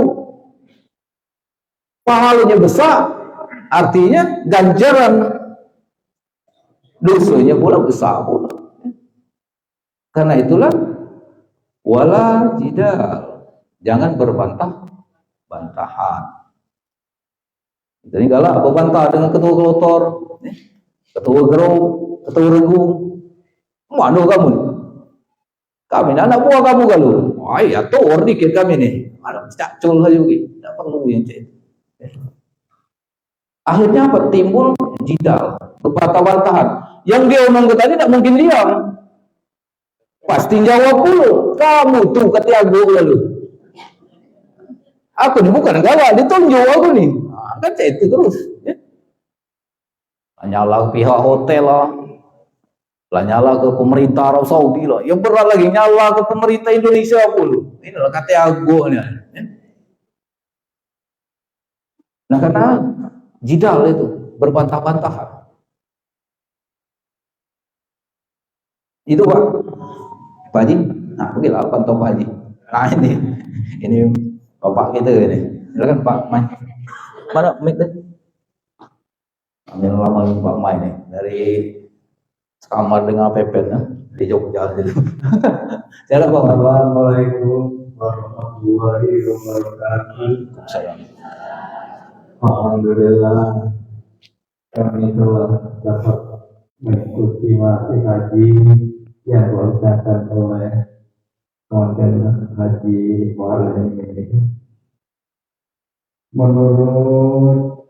Pahalanya besar, artinya ganjaran dosanya pula besar pula. Karena itulah wala jidal, jangan berbantah-bantahan. Jadi galak berbantah dengan ketua kelotor, ketua gerau, ketua regu. Mana kamu nih? Kami anak buah kamu kalau. Wah, ya tor dikit kami nih. Ada cacul saja gitu. Tidak perlu yang cek. Akhirnya apa? Timbul jidal, berbantah-bantahan. Yang dia omong ke tadi tidak mungkin diam. Pasti jawab dulu. Kamu tuh kata aku lalu. Aku nih bukan galak, ditunjuk aku nih. Nah, kan itu terus. Nyala pihak hotel lah. Nyala ke pemerintah Arab Saudi lah. Yang berat lagi nyala ke pemerintah Indonesia pun. Ini lah kata aku nih. Nah, karena jidal itu berbantah-bantahan. Itu Pak Haji. Nah, oke lah pantau Pak Haji. Nah, ini Bapak kita ini. Silakan Pak Mai. Mana mic deh? Ambil lama Pak Mai nih dari kamar dengan Pepen di Jogja itu. Silakan Pak. Assalamualaikum warahmatullahi wabarakatuh. Salam. Alhamdulillah kami telah dapat mengikuti mati haji yang dilaksanakan oleh Kementerian Haji Waran ini. Menurut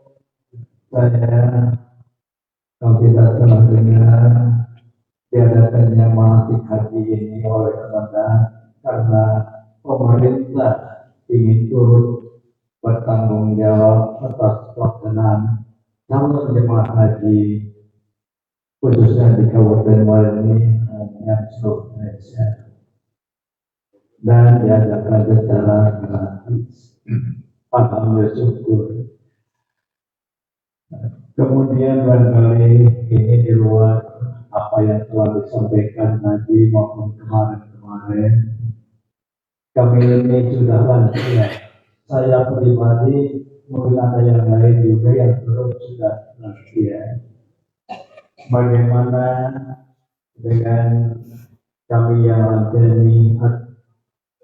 saya, kalau tidak salah dengar, diadakannya manasik haji ini oleh Kementerian karena pemerintah ingin turut bertanggung jawab atas pelaksanaan calon jemaah haji khususnya di Kabupaten Waringin yang seluruh Indonesia. dan diadakan secara gratis. Paham bersyukur. Kemudian barangkali ini di luar apa yang telah disampaikan tadi maupun kemarin-kemarin. Kami ini sudah lansia. Saya pribadi mungkin ada yang lain juga yang belum sudah lansia. Bagaimana dengan kami yang lansia ini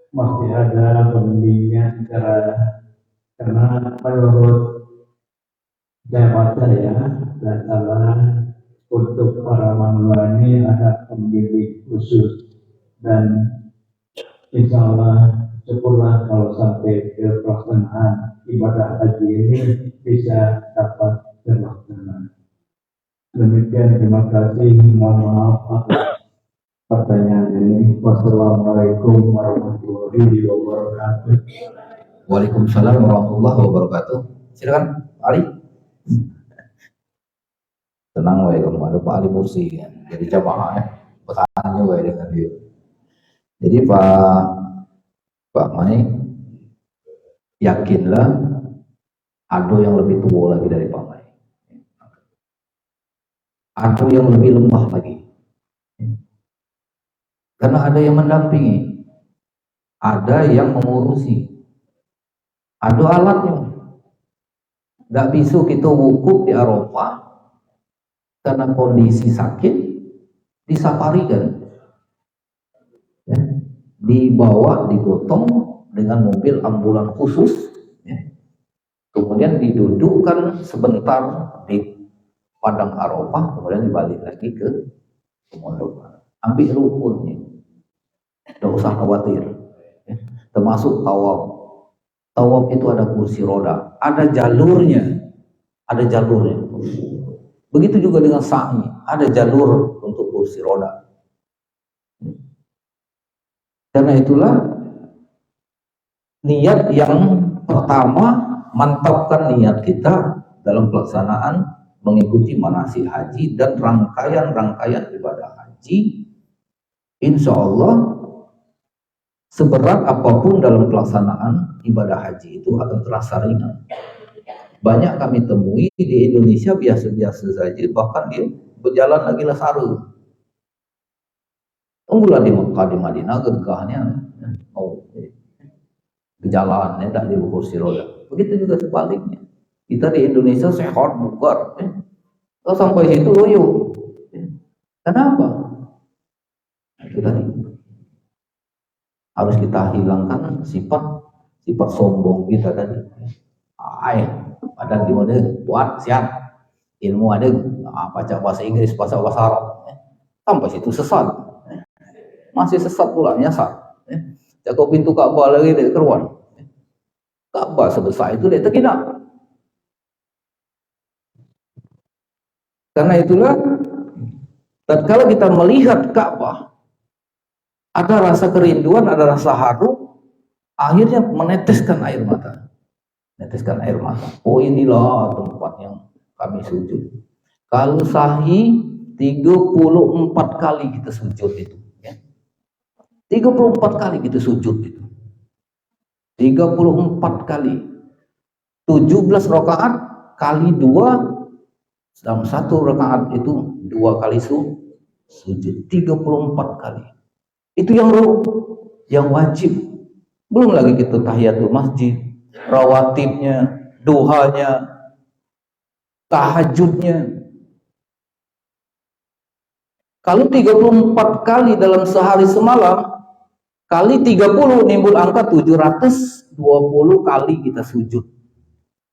masih ada pembimbingan karena menurut jawab saya dan salah untuk para manula ini ada pembimbing khusus dan insya Allah syukurlah kalau sampai ke pelaksanaan ibadah haji ini bisa dapat terlaksana. Demikian, terima kasih. Mohon maaf atas pertanyaan ini. Wassalamualaikum warahmatullahi wabarakatuh. Waalaikumsalam warahmatullahi wabarakatuh. Silakan Ali. Tenang wae kamu, ada Pak Ali Mursi kan. Jadi jamaah ya. Bertanya wae dengan dia. Jadi Pak Mai, yakinlah ada yang lebih tua lagi dari Pak Mai. Ada yang lebih lemah lagi. Karena ada yang mendampingi. Ada yang mengurusi. Ada alatnya. Tidak bisa kita wukuf di Arafah karena kondisi sakit, disafarikan. Ya. Dibawa, digotong dengan mobil ambulan khusus, ya. Kemudian didudukkan sebentar di padang Arafah, kemudian dibalik lagi ke Muzdalifah. Ambil rukunnya, tidak usah khawatir, ya. Termasuk tawaf. Tawaf itu ada kursi roda, ada jalurnya, Begitu juga dengan sa'i, ada jalur untuk kursi roda. Karena itulah niat yang pertama, mantapkan niat kita dalam pelaksanaan mengikuti manasik haji dan rangkaian ibadah haji. Insya Allah seberat apapun dalam pelaksanaan ibadah haji itu akan terasa ringan. Banyak kami temui di Indonesia biasa-biasa saja, bahkan dia berjalan lagi lasaru. Tunggulah di Mekah, di Madinah, gegahnya jalan, tak di kursi roda. Begitu juga sebaliknya. Kita di Indonesia sehat, bugar. Kalau sampai situ loyo. Kenapa? Itu tadi. Harus kita hilangkan sifat sombong kita tadi. Badan di mana buat siap ilmu ada baca bahasa Inggris, bahasa Arab. Sampai situ sesat. Masih sesat pula, nyasar. Jaga pintu Ka'bah lagi dia keluar. Ka'bah sebesar itu dia terkena. Karena itulah tatkala kita melihat Ka'bah, ada rasa kerinduan, ada rasa haru, akhirnya meneteskan air mata. Oh, inilah tempat yang kami sujud. Kalau sahih 34 kali kita sujud itu, ya. 34 kali kita sujud itu. 34 kali. 17 rakaat kali 2, dalam satu rakaat itu 2 kali sujud. 34 kali. Itu yang wajib. Belum lagi kita tahiyatul masjid, rawatibnya, duhanya, tahajudnya. Kalau 34 kali dalam sehari semalam, kali 30 nimbul angka 720 kali kita sujud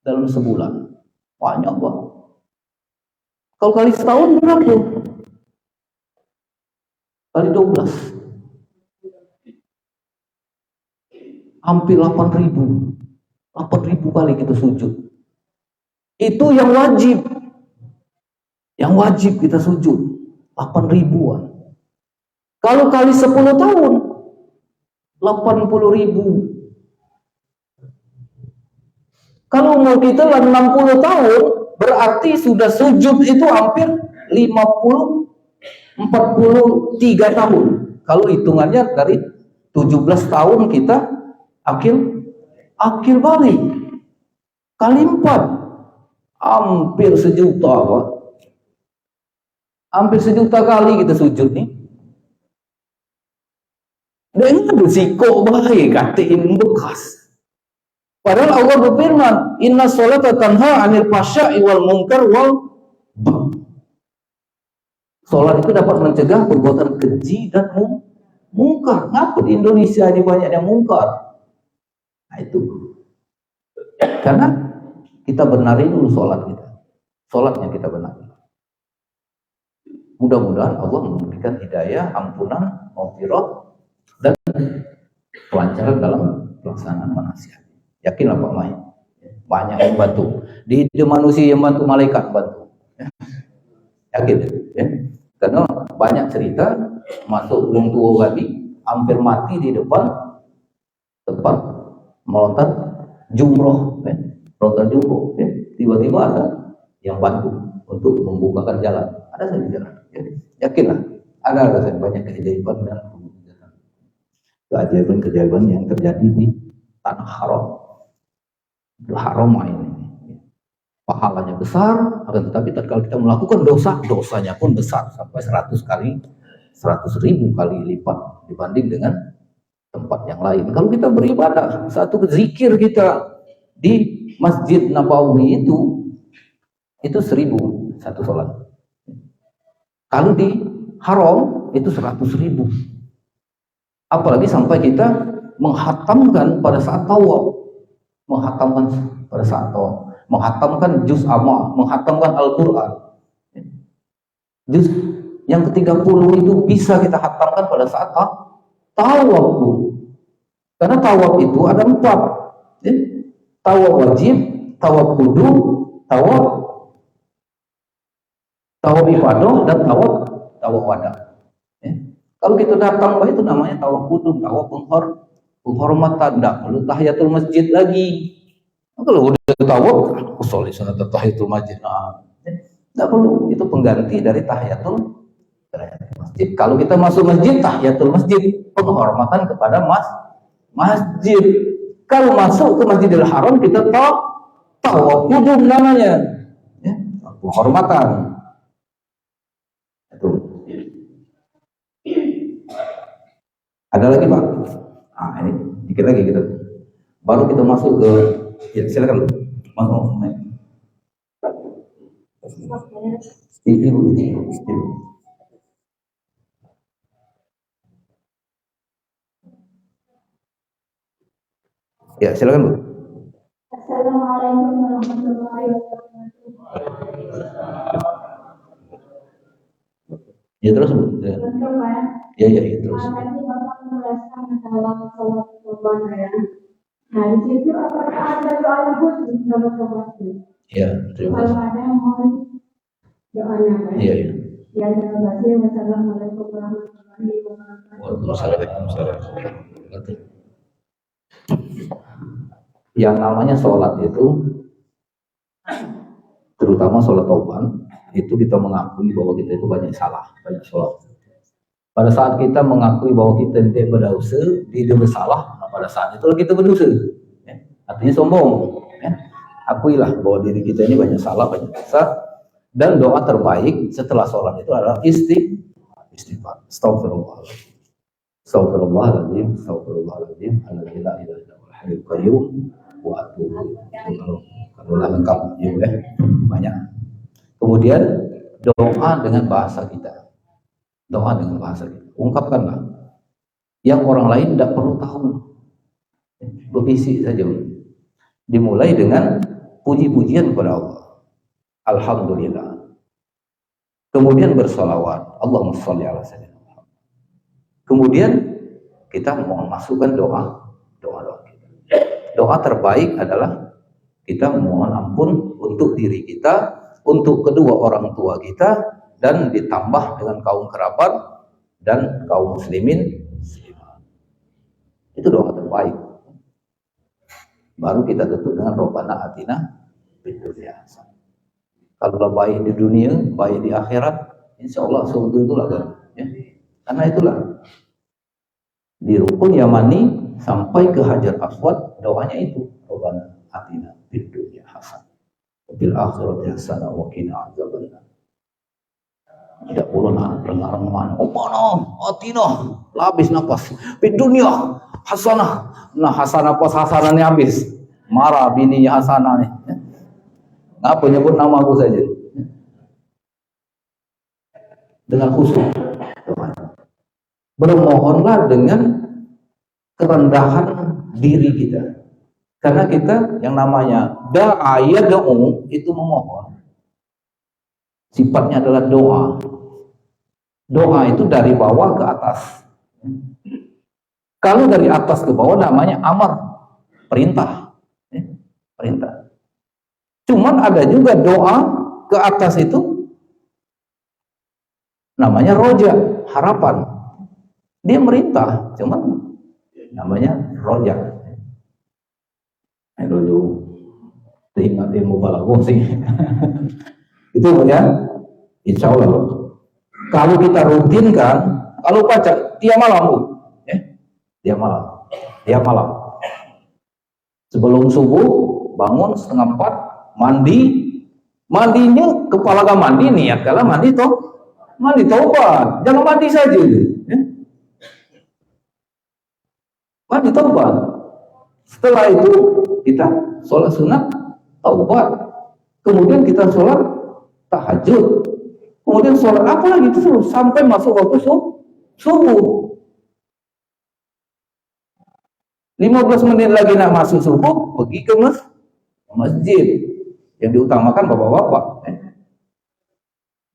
dalam sebulan. Banyak banget. Kalau kali setahun berapa? Kali 12. Hampir 8.000 kali kita sujud. Itu yang wajib kita sujud 8.000-an. Kalau kali 10 tahun 80.000. Kalau umur kita 60 tahun berarti sudah sujud itu hampir 43 tahun. Kalau hitungannya dari 17 tahun kita akil balik. Kali 4. Hampir sejuta, Pak. Hampir sejuta kali kita sujud nih. Dengan bersiko baik katiin bekas. Padahal Allah berfirman, "Inna sholata tanha 'anil fahsya'i wal munkar wal baghi." Salat itu dapat mencegah perbuatan keji dan mungkar. Ngapa di Indonesia ini banyak yang mungkar? Nah itu. Karena kita benari dulu salat kita. Salatnya kita benari. Mudah-mudahan Allah memberikan hidayah, ampunan, maghfirah, dan kelancaran dalam pelaksanaan manasik. Yakinlah Pak Mai, banyak yang bantu. Di manusia yang bantu, malaikat bantu. Yakin ya? Karena banyak cerita masuk gunung tua tadi, hampir mati di depan tempat melontar jumroh, ya? Melontar jumroh, ya? Tiba-tiba ada yang bantu untuk membukakan jalan. Ada saja jalan. Ya? Yakinlah, ada saja banyak keajaiban dan keajaiban yang terjadi di tanah haram. Haram ini pahalanya besar, akan tetapi kalau kita melakukan dosa, dosanya pun besar sampai 100 ribu kali lipat dibanding dengan tempat yang lain. Kalau kita beribadah, satu zikir kita di Masjid Nabawi itu 1000 satu sholat. Kalau di haram itu 100 ribu. Apalagi sampai kita menghatamkan pada saat tawaf. Menghatamkan juz amma, menghatamkan Al-Quran. Juz yang ke-30 itu bisa kita hatamkan pada saat tawaf. Karena tawaf itu ada 4. Ya? Tawaf wajib, tawaf kudu, tawaf ifadah, dan tawaf wada. Ya? Kalau kita datang, itu namanya tawaf kudu, tawaf penghormatan, tidak perlu tahiyatul masjid lagi. Kalau udah tawaf, usolli sunat tahiyatul masjid, tidak perlu, itu pengganti dari tahiyatul masjid. Kalau kita masuk masjid, tahiyatul masjid, penghormatan kepada masjid. Kalau masuk ke Masjidil Haram, kita tawaf kudum namanya, ya, penghormatan. Itu. Ada lagi Pak? Ini dikit lagi kita. Baru kita masuk ke, ya silakan. Mau naik. Ibu. Ya silakan Bu. Assalamualaikum warahmatullahi wabarakatuh. Ya terus Bu. Ya. Ya terus. Tadi Bapak menjelaskan masalah sholat korban ya. Nah di situ apakah ada doa khusus dalam sholat itu? Ya terima Kalau kasih. ada mohon doanya kan? Iya. Ya terima kasih. Wassalamualaikum warahmatullahi wabarakatuh. Waalaikumsalam. Yang namanya sholat itu, terutama sholat tauban, itu kita mengakui bahwa kita itu banyak salah, banyak sholat. Pada saat kita mengakui bahwa kita tidak berdosa, tidak bersalah, nah pada saat itu kita berdosa. Ya. Artinya sombong. Ya. Akuilah bahwa diri kita ini banyak salah, banyak dosa. Dan doa terbaik setelah sholat itu adalah istighfar. Astagfirullahaladzim. Astagfirullahaladzim. Astagfirullahaladzim. Alhamdulillahirrahmanirrahim. Qayyum. Wa atubu. Kalau lengkap ya, banyak. Kemudian doa dengan bahasa kita. Doa dengan bahasa kita. Ungkapkanlah. Yang orang lain tidak perlu tahu. Berbisik saja. Dimulai dengan puji-pujian kepada Allah. Alhamdulillah. Kemudian bersolawat. Allahumma sholli ala sayyidina Muhammad. Kemudian kita mohon masukkan doa kita. Doa terbaik adalah kita mohon ampun untuk diri kita, untuk kedua orang tua kita, dan ditambah dengan kaum kerabat dan kaum muslimin. Itu doa terbaik. Baru kita tutup dengan Rabbana atina fid dunya hasanah. Kalau baik di dunia, baik di akhirat, insya Allah surga itulah kan. Ya. Karena itulah di rukun Yamani sampai ke Hajar Aswad, doanya itu, Rabbana atina fid dunya hasanah wa fil akhirati hasanah wa qina adzabannar. Tidak perlu lengar-lengar, atina, habis nafas, fid dunya hasanah. Nah, hasanah pas hasanahnya habis, marah bininya Hasanah nih. Ngapa nyebut namaku saja? Dengan khusyuk, bermohonlah dengan kerendahan diri kita, karena kita yang namanya da'u itu memohon, sifatnya adalah doa. Doa itu dari bawah ke atas. Kalau dari atas ke bawah namanya amar, perintah. Perintah. Cuman ada juga doa ke atas itu namanya roja, harapan. Dia merintah, cuman namanya roja. Itu dulu ingat ilmu balaghah sih. Itu ya, insya Allah. Kalau kita rutinkan, kalau baca tiap malam, Bu, tiap malam. Sebelum subuh bangun 3:30, mandinya kepala gak mandi, niat kalau mandi taubat, jangan mandi saja, mandi taubat. Setelah itu kita sholat sunat taubat, kemudian kita sholat tahajud, kemudian sholat apa lagi terus sampai masuk waktu subuh. 15 menit lagi nak masuk subuh, pergi ke masjid. Yang diutamakan bapak-bapak.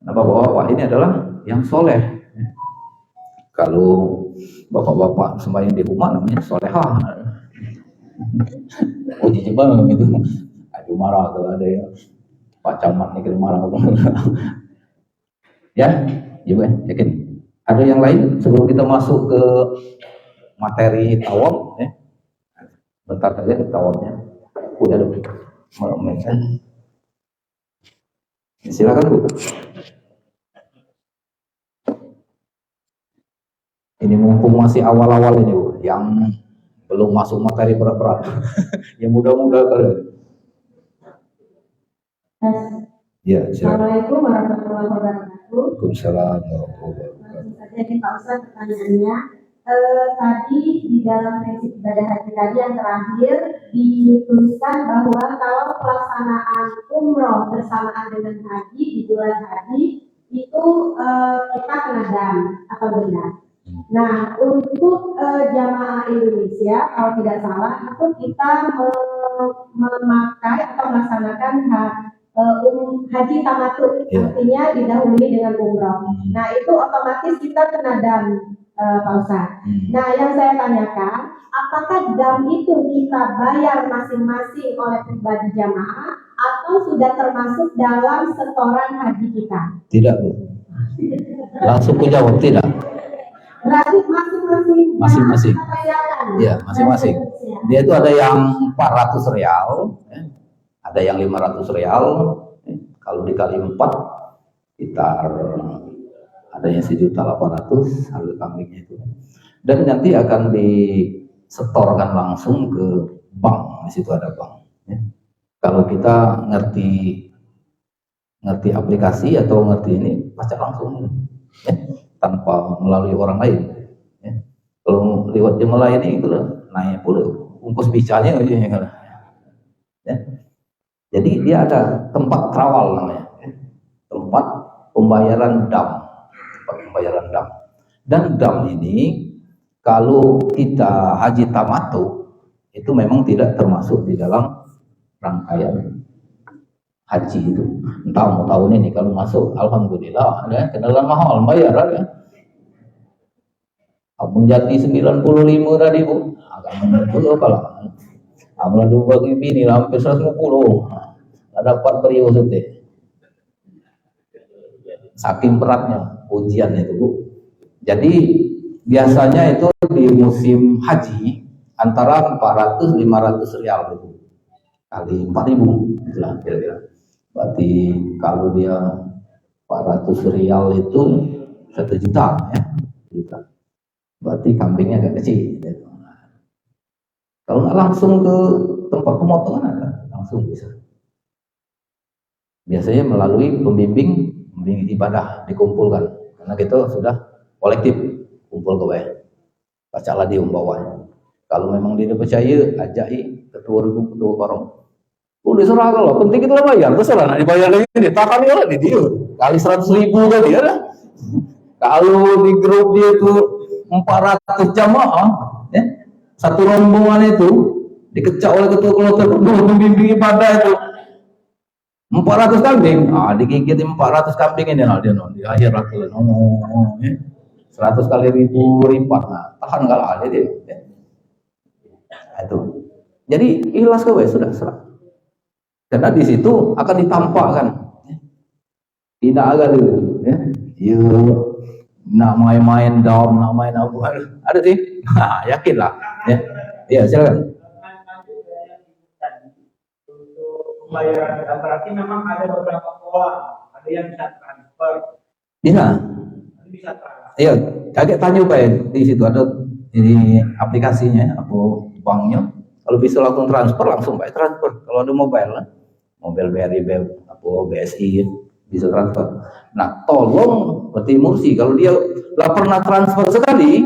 Nah, bapak-bapak ini adalah yang soleh. Kalau bapak-bapak sembahyang di rumah namanya solehah. Jijik banget gitu. Aduh marah kalau ada yang Pak Camat nih marah. Ya, juga yakin. Ada yang lain sebelum kita masuk ke materi tawaf, ya. Bentar saja ke tawafnya. Udah dulu. Silakan Bu. Ini mumpung masih awal-awal ini Bu, yang belum masuk materi berat-berat. Yang mudah-mudah kali. Ya, silakan. Assalamualaikum warahmatullahi wabarakatuh. Waalaikumsalam warahmatullahi wabarakatuh. Langsung saja nih Pak Ustaz pertanyaannya. Tadi di dalam prinsip ibadah haji tadi yang terakhir dituliskan bahwa kalau pelaksanaan umroh bersamaan dengan haji di bulan haji itu kita kena dam, apa benar? Nah, untuk jamaah Indonesia kalau tidak salah itu kita memakai atau melaksanakan haji tamattu, artinya didahului dengan umroh. Nah, itu otomatis kita kena dam, Pak Ustaz. Nah, yang saya tanyakan, apakah dam itu kita bayar masing-masing oleh pribadi jamaah atau sudah termasuk dalam setoran haji kita? Tidak, Bu. Langsung ku jawab tidak. Berarti masing-masing. Iya, masing-masing. Dia itu ada yang 400 real, ada yang 500 real. Kalau dikali 4 sekitar ada yang 1.800.000 harga kambingnya itu. Dan nanti akan disetorkan langsung ke bank. Di situ ada bank. Kalau kita ngerti aplikasi atau ngerti ini, pasti langsung. Tanpa melalui orang lain. Kalau lewat jemaah ini itu naik pula ungkos bicanya aja ya. Jadi dia ada tempat terawal namanya, tempat pembayaran dam, dan dam ini kalau kita haji tamattu itu memang tidak termasuk di dalam rangkaian haji itu. Entah mau tahun ini kalau masuk, alhamdulillah ada kenalan mahal bayar ada. Abang Jati 95 tadi Bu, agak menurut kalau amal dua bagi bini hampir 150, nggak dapat beri maksudnya. Saking beratnya ujian itu Bu. Jadi biasanya itu di musim haji antara 400-500 real itu kali 4.000 itulah kira-kira. Berarti kalau dia 400 real itu 1 juta ya, juta. berarti kambingnya agak kecil. Kalau nggak langsung ke tempat pemotongan ada, langsung bisa. Biasanya melalui pembimbing ibadah dikumpulkan, karena kita sudah kolektif kumpul ke bawah, bacalah dia bawahnya. Kalau memang dia percaya, ajai ketua korong. Udah serah kalau penting kita bayar, terserah nak dibayar lagi dia, takkan dia di dia kali 100.000 kali ya dah. Kalau di grup dia tuh 400 jamaah, ya, satu rombongan itu dikecak oleh ketua kloter membimbing ibadah itu 400 kambing, digigit 400 kambing ini dia di akhirat ya. 100 kali 1000 lipat, tahan kalau ada dia. Ya. Itu. Jadi ikhlas kowe sudah serah. Karena di situ akan ditampakkan. Tidak agak dulu, ya. Nak main-main dom, nak main apa? Ada sih. Yakinlah, ya. Ya, silakan. Pembayaran berarti memang ada beberapa pola, ada yang bisa transfer. Bisa. Bisa transfer. Iya, kaget tanya Pak, di situ ada ini aplikasinya, apa banknya. Kalau bisa langsung transfer, langsung Pak transfer. Kalau ada mobile BRI, apa BSI bisa transfer. Nah, tolong berarti Mursi kalau dia nggak pernah transfer sekali,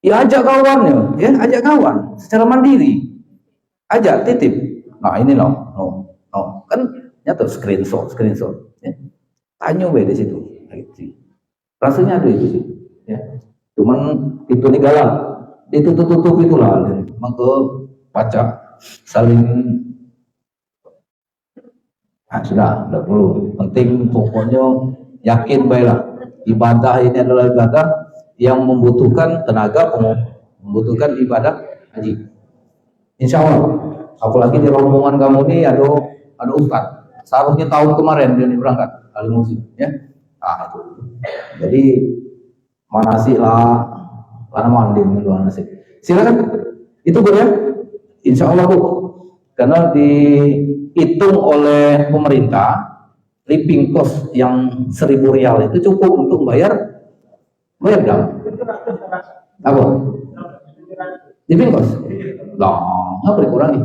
ya ajak kawannya, ya ajak kawan secara mandiri, ajak titip. Nah ini no, kan nyata screenshot, ya. Tanya di situ, rasanya ada itu sih, ya. Cuman itu nih galak, ditutup itulah, maka baca saling. Nah, sudah perlu. Penting pokoknya yakin baiklah ibadah ini adalah ibadah yang membutuhkan tenaga, membutuhkan ibadah haji. Insya Allah. Apalagi di rombongan kamu ini ada ustaz. Seharusnya tahun kemarin dia berangkat kali musim, ya. Itu. Jadi manasik lah, lana mandi luar nasib. Silakan. Itu boleh. Insya Allah Bu. Karena dihitung oleh pemerintah, living cost yang 1.000 rial itu cukup untuk bayar dam. Apa? Living cost? Lah, nggak boleh kurangi.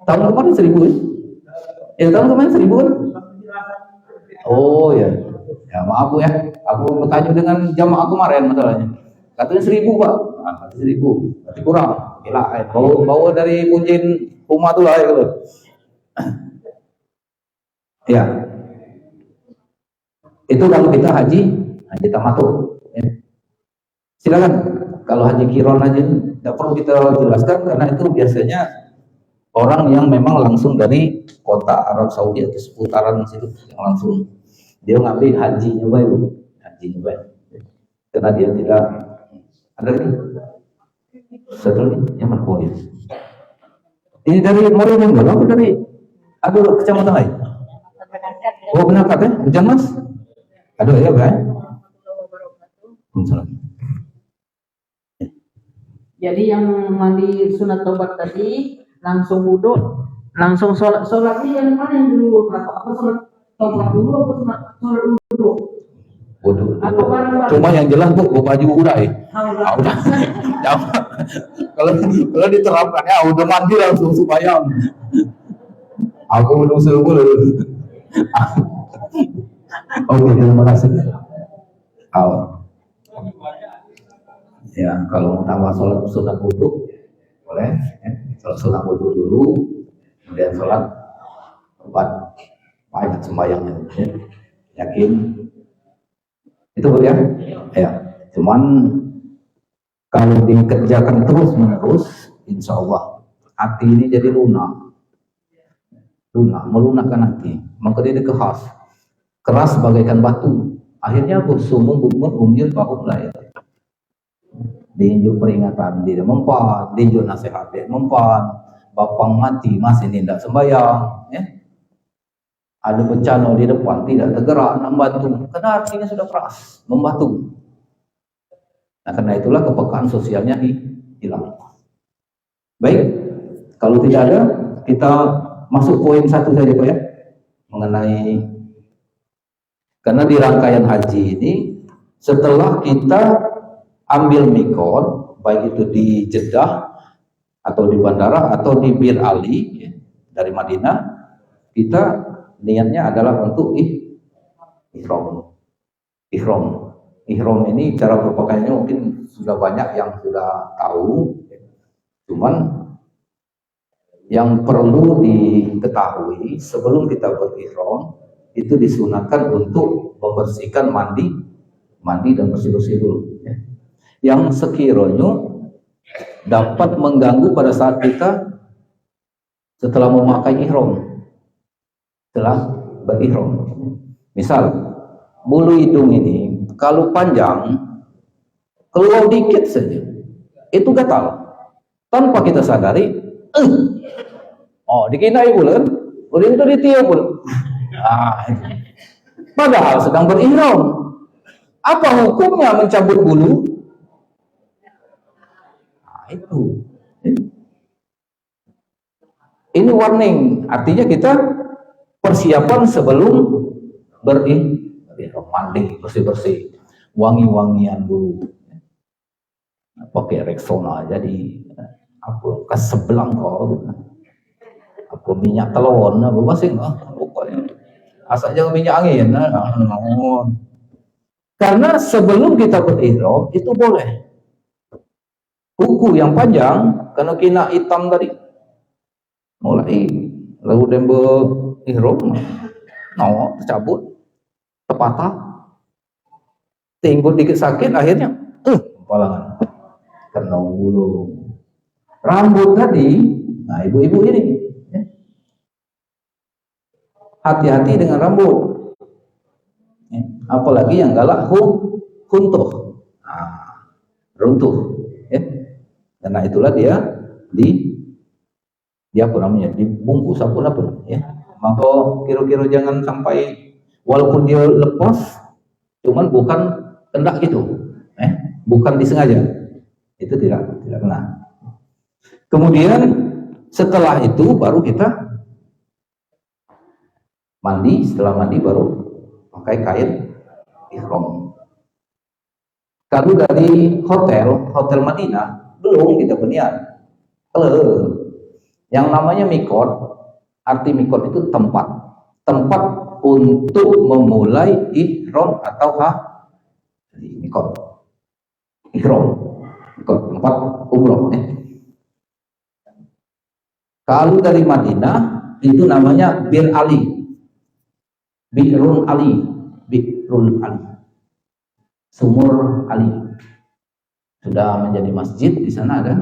Tahun kemarin 1.000 ya? Tahun kemarin 1.000 kan? Oh ya, ya maaf Bu ya, aku bertanya dengan jamaah kemarin masalahnya. Katanya 1.000 Pak, kata 1.000, berarti kurang. Gila, bawa dari Punjin rumah tuh lah ya gitu. Ya, itu kalau kita haji tamattu. Ya. Silakan, kalau haji kiron aja tidak perlu kita jelaskan karena itu biasanya orang yang memang langsung dari kota Arab Saudi atau seputaran situ yang langsung dia ngambil hajinya baik, karena dia tidak ada lagi satu yang berpoin. Ini dari Morenin enggak? Apa dari aduh kecamatan lain? Oh benar kata, hujan Mas? Aduh ya kan? Jadi yang mandi sunat tobat tadi langsung wudhu, langsung sholatnya yang mana yang dulu? Apa sholat tobat dulu atau sholat wudhu? Wudhu. Cuma yang jelas Bu, baju udah ya. Udah. Kalau diterapkan ya udah mandi langsung supaya aku udah subuh. Oke, terima kasih. Ya, kalau mau tambah sholat sunat wudhu boleh. Ya. Kalau sunat wudhu dulu, kemudian sholat banyak sembahyangnya. Ya. Yakin? Itu Bu ya? Ya. Cuman kalau dikerjakan terus menerus, insya Allah hati ini jadi lunak, melunakkan hati. Maka dia keras bagaikan batu. Akhirnya aku sumung bumur umyun bahum lah ya. Diinjuk peringatan dia mempan, diinjuk nasihat dia mempan, bapang mati masih tidak sembahyang, ya. Ada bencana di depan tidak tergerak nak bantu, karena artinya sudah keras membantu. Nah karena itulah kepekaan sosialnya hilang. Baik, kalau tidak ada kita masuk poin satu saja Pak ya, mengenai karena di rangkaian haji ini setelah kita ambil mikot, baik itu di Jeddah atau di bandara atau di Bir Ali ya, dari Madinah, kita niatnya adalah untuk ihram. Ihram ini cara berpakaiannya mungkin sudah banyak yang sudah tahu, cuman yang perlu diketahui sebelum kita berihram itu disunahkan untuk membersihkan mandi dan bersih-bersih dulu ya. Yang sekiranya dapat mengganggu pada saat kita setelah memakai ihram, setelah berihram. Misal bulu hidung ini kalau panjang keluar dikit saja itu gatal tanpa kita sadari, dikinai bulan udah itu ditiup bulan. Padahal sedang berihram. Apa hukumnya mencabut bulu? Itu. Ini warning, artinya kita persiapan sebelum berihram, mandi bersih-bersih, wangi-wangian dulu. Pakai Rexona jadi apa kesebelang kau, apa minyak telon, apa basing, pokoknya asal jangan minyak angin. Karena sebelum kita berihram itu boleh kuku yang panjang karena kena hitam tadi mulai lalu dan berihram tercabut terpatah tinggal dikit sakit akhirnya kepalangan karena bulu rambut tadi. Nah ibu-ibu ini hati-hati dengan rambut, apalagi yang galak runtuh ya. Karena itulah dia apa namanya dibungkus apa ya. Maka kira-kira jangan sampai walaupun dia lepas cuman bukan kendak gitu bukan disengaja, itu tidak kena. Kemudian setelah itu baru kita mandi, setelah mandi baru pakai kain ihram. Kalau dari hotel Madinah belum kita berniat. Yang namanya mikot, arti mikot itu tempat untuk memulai ihram atau mikot. Ihram, mikot tempat umroh ya. Kalau dari Madinah itu namanya Bir Ali. Bi'rul Ali, Sumur Ali. Sudah menjadi masjid di sana ada.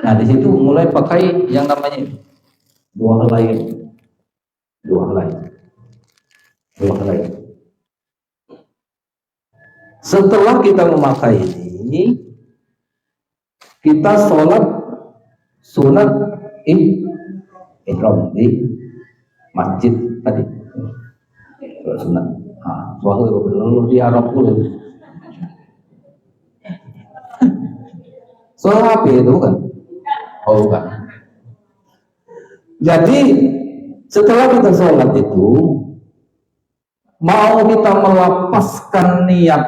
Nah di situ mulai pakai yang namanya dua helai. Setelah kita memakai ini, kita sholat sunat ihram di masjid tadi. Sunat. Soalnya lalu di Arab pula. Soal apa itu kan? Bukan. Jadi setelah kita sholat itu, mau kita melepaskan niat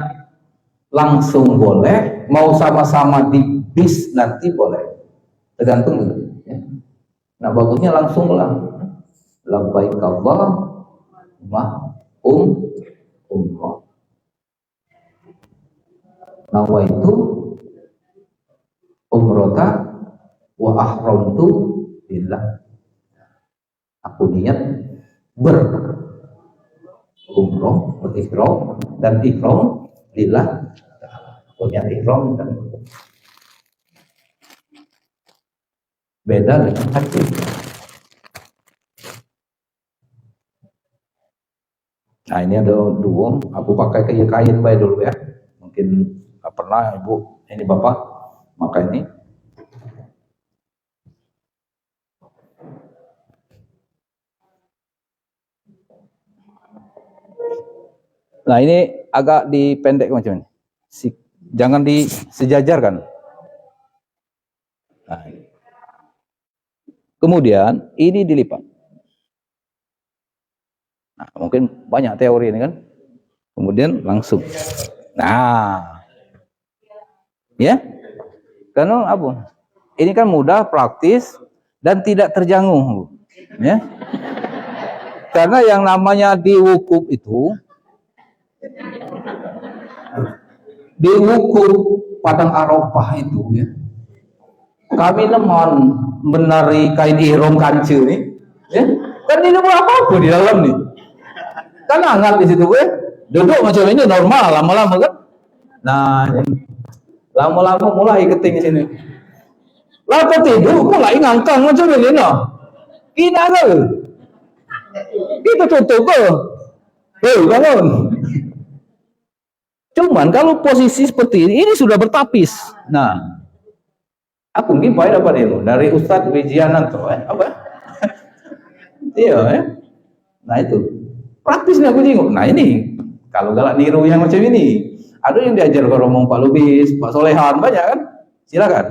langsung boleh, mau sama-sama di bis nanti boleh, tergantung gitu. Ya. Nah bagusnya langsung lah. Labbaik Allahumma umrah. Nawaitu umrata wa ahramtu billah. Aku niat berihram dan ihram lillah. Aku niat ihram dan beda dengan haji. Nah ini ada dua, aku pakai kain baik dulu ya. Mungkin nggak pernah ibu, ini bapak maka ini. Nah ini agak dipendek macam ini. Jangan disejajarkan. Nah, kemudian ini dilipat. Nah, mungkin banyak teori ini kan. Kemudian langsung. Nah, Ya, karena apa? Ini kan mudah, praktis, dan tidak terjanggu. Ya, karena yang namanya diwukuf itu, diwukuf padang Arafah itu, ya. Kami nemon menari kain ihram kancil nih, ya. Kan ini apa di dalam nih? Kan hangat di situ, ya. Duduk macam ini normal, lama-lama kan. Nah, lama-lama mulai keting di sini. Lalu tidur mulai ngangkang macam ini, no. Kina ke? Kita tutup ke? Bangun. Cuman kalau posisi seperti ini sudah bertapis. Nah, aku ngimpai dapat ilmu dari Ustadz Wijiananto, apa? Iya, Nah itu praktisnya aku tengok. Nah ini kalau galak niru yang macam ini, ada yang diajar ke Romo Pak Lubis, Pak Solehan, banyak kan? Silakan.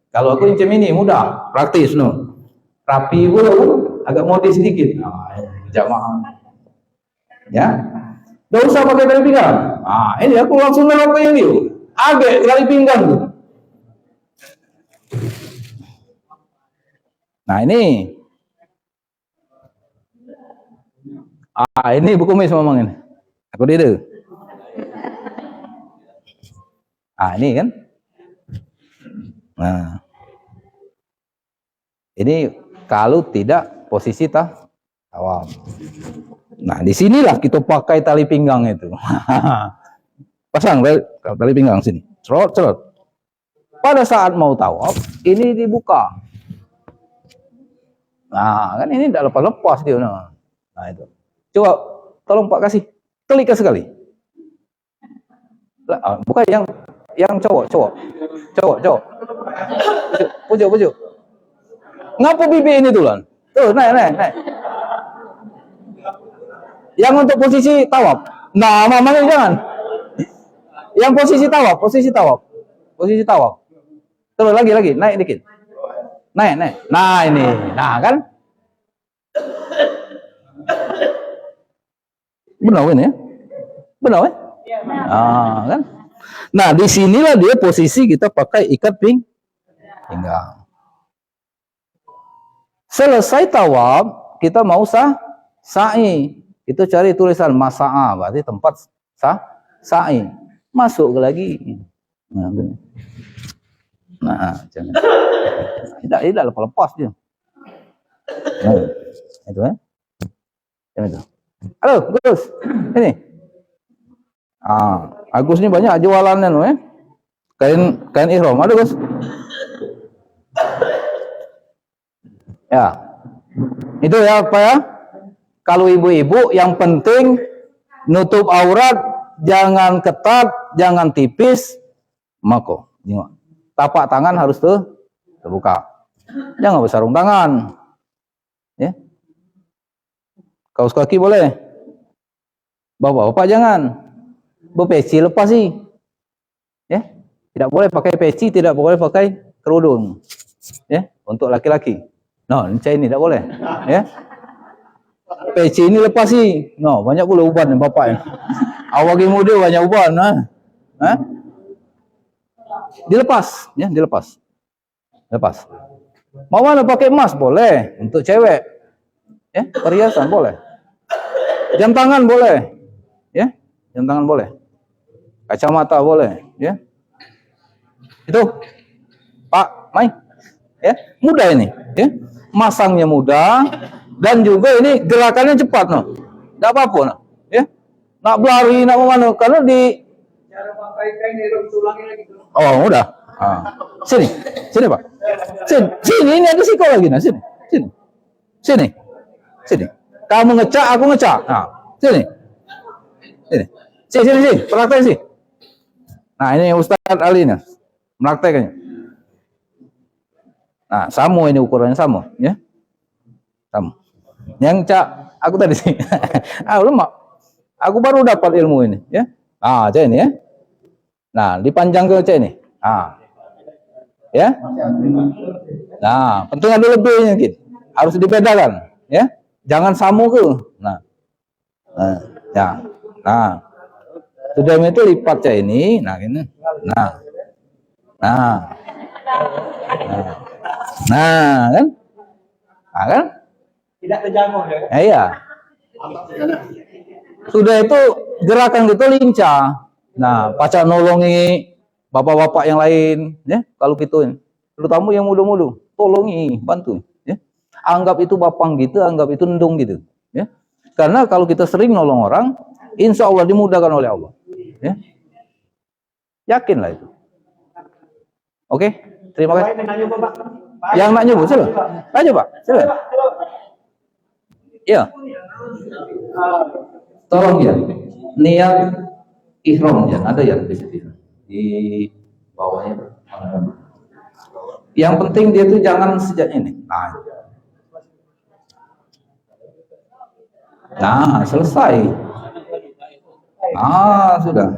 Kalau aku macam ini mudah, praktis, no. Rapi pun agak modis sedikit. Nah, jamaah. Ya. Tidak usah pakai tali pinggang. Nah, ini aku langsung nerap ini. Agak tali pinggang tuh. Nah, ini. Ini buku mis ngomong ini. Aku dia. Ini kan. Nah. Ini kalau tidak posisi tawaf. Nah, disinilah kita pakai tali pinggang itu. Pasang tali pinggang sini. Cerot. Pada saat mau tawaf, ini dibuka. Nah, kan ini tidak lepas-lepas dia. Nah, itu. Coba, tolong Pak kasih. Telika sekali. Bukan yang cowok. Pujuk. Ngapa bibi ini tulan? Tuh, naik. Yang untuk posisi tawaf. Nah, mamanya jangan. Yang posisi tawaf. Terus lagi, naik dikit. Naik. Nah, ini. Nah, kan? Benar ini ya? Benar ya? Kan? Nah, disinilah dia posisi kita pakai ikat pinggang. Selesai tawaf, kita mau sa'i. Itu cari tulisan masa'a, berarti tempat sa'i. Masuk lagi. Nah, jangan. Tidak lepas dia. Nah, itu ya. Itu. Halo, Gus. Ini. Agus ini banyak jualannya loh ya. Kain ihram. Ada, Gus? Ya. Itu ya apa ya? Kalau ibu-ibu yang penting nutup aurat, jangan ketat, jangan tipis. Mako. Tapak tangan harus terbuka. Jangan bersarung tangan. Ya. Kaos kaki boleh. Bapak-bapak jangan. Peci lepas sih. Ya. Tidak boleh pakai peci, tidak boleh pakai kerudung. Ya, untuk laki-laki. No, ini tidak boleh. Ya. Peci ini lepas sih. No, banyak pula uban yang bapak ya. Awak muda banyak uban, Dilepas, ya, dilepas. Lepas. Mau mana pakai emas boleh, untuk cewek. Ya, perhiasan boleh. Jam tangan boleh. Ya, jam tangan boleh. Kacamata boleh, ya. Itu Pak Mai. Ya, mudah ini, ya. Masangnya mudah dan juga ini gerakannya cepat, no. Enggak apa-apa, no. Ya. Nak berlari, nak mana, karena di cara pakai kain itu tulangnya lagi. Oh, udah. Sini Pak. Sini, ini ada siko lagi, nah. Sini. Kamu ngecak, aku ngecak. Nah, sini. Sini. Praktek sih. Nah, ini Ustadz Ali nih. Prakteknya. Nah, sama ini ukurannya sama, ya. Sama. Yang cak aku tadi sih. Lemak. Aku baru dapat ilmu ini, ya. Cak ini ya. Nah, dipanjang ke cak ini. Ya. Nah, penting ada lebihnya gitu. Harus dibedakan, ya. Jangan sama ke. Ya. Nah. Sudah itu lipat cak ini. Nah, ini. Nah. Nah, nah kan? Nah, kan? Tidak terjangkau ya. Iya. Sudah itu gerakan gitu lincah. Nah, pacar nolongi bapak-bapak yang lain, ya, kalau gituin. Terutama yang muda-muda, tolongi, bantu, ya. Anggap itu bapang gitu, anggap itu nendung gitu, ya. Karena kalau kita sering nolong orang, insya Allah dimudahkan oleh Allah, ya. Yakinlah itu. Oke, terima kasih. Yang nak nyebut, sila. Ayo Pak, sila. Ya. Tolong ya, niat ihram ya, ada ya di situ, di bawahnya. Yang penting dia tuh jangan sejak ini. Nah, selesai. Sudah.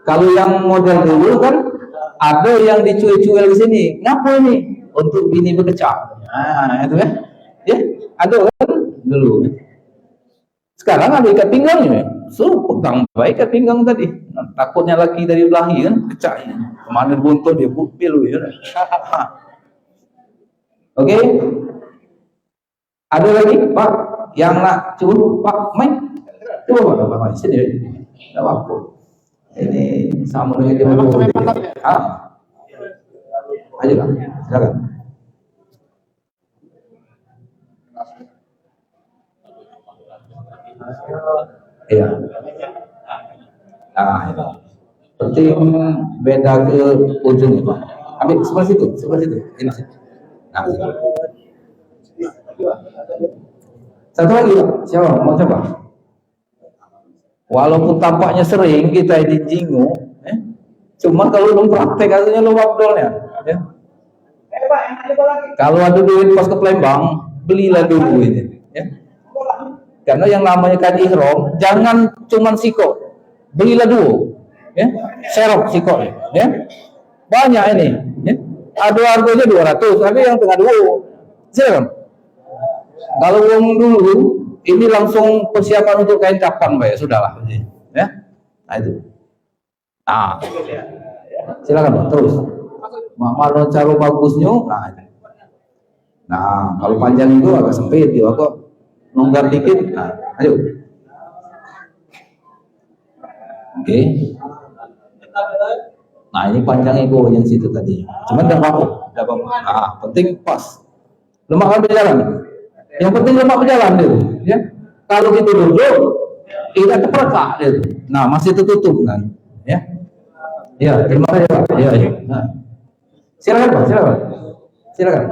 Kalau yang model dulu kan ada yang dicuil-cuil di sini. Ngapa ini? Untuk bini berkecak. Nah, itu ya. Ya, ada kan dulu. Sekarang ada ikat pinggang ini. Pegang baik ikat pinggang tadi. Nah, takutnya laki dari belahi kan kecak. Kemana buntut dia pilu ya. Oke. Ada lagi Pak yang nak coba Pak main. Coba Pak main sini. Enggak apa-apa. Ini sama dengan dia mau. Ayo lah, silakan. Iya. Itu. Penting beda ke ujungnya Pak. Ambil sebelah situ. Ini sih. Nah, satu lagi Pak. Siapa mau coba? Walaupun tampaknya sering kita dijingu, cuma kalau belum praktek katanya lo abdolnya. Ya. Kalau ada duit pas ke Palembang, belilah dulu ini. Ya. Karena yang namanya kan ihram, jangan cuman siko, belilah dulu. Ya. Serok siko. Ya. Banyak ini. Ya. Ada harganya 200, tapi yang tengah dulu. Silakan. Kalau uang dulu, ini langsung persiapan untuk kain kapan, Mbak, ya sudahlah, ya. Nah itu. Silakan Pak, terus. Mana cara bagusnya? Nah, kalau panjang itu agak sempit, ya kok longgar dikit. Nah, ayo. Oke. Nah, ini panjangnya gue yang situ tadi. Cuman tidak apa-apa. Penting pas. Lemak kan berjalan. Yang penting lemak berjalan dulu, ya. Kalau kita duduk, tidak terperkak dulu. Nah, masih tertutup kan, ya. Ya, terima kasih Pak. Ya. Nah. Silakan Pak, silakan.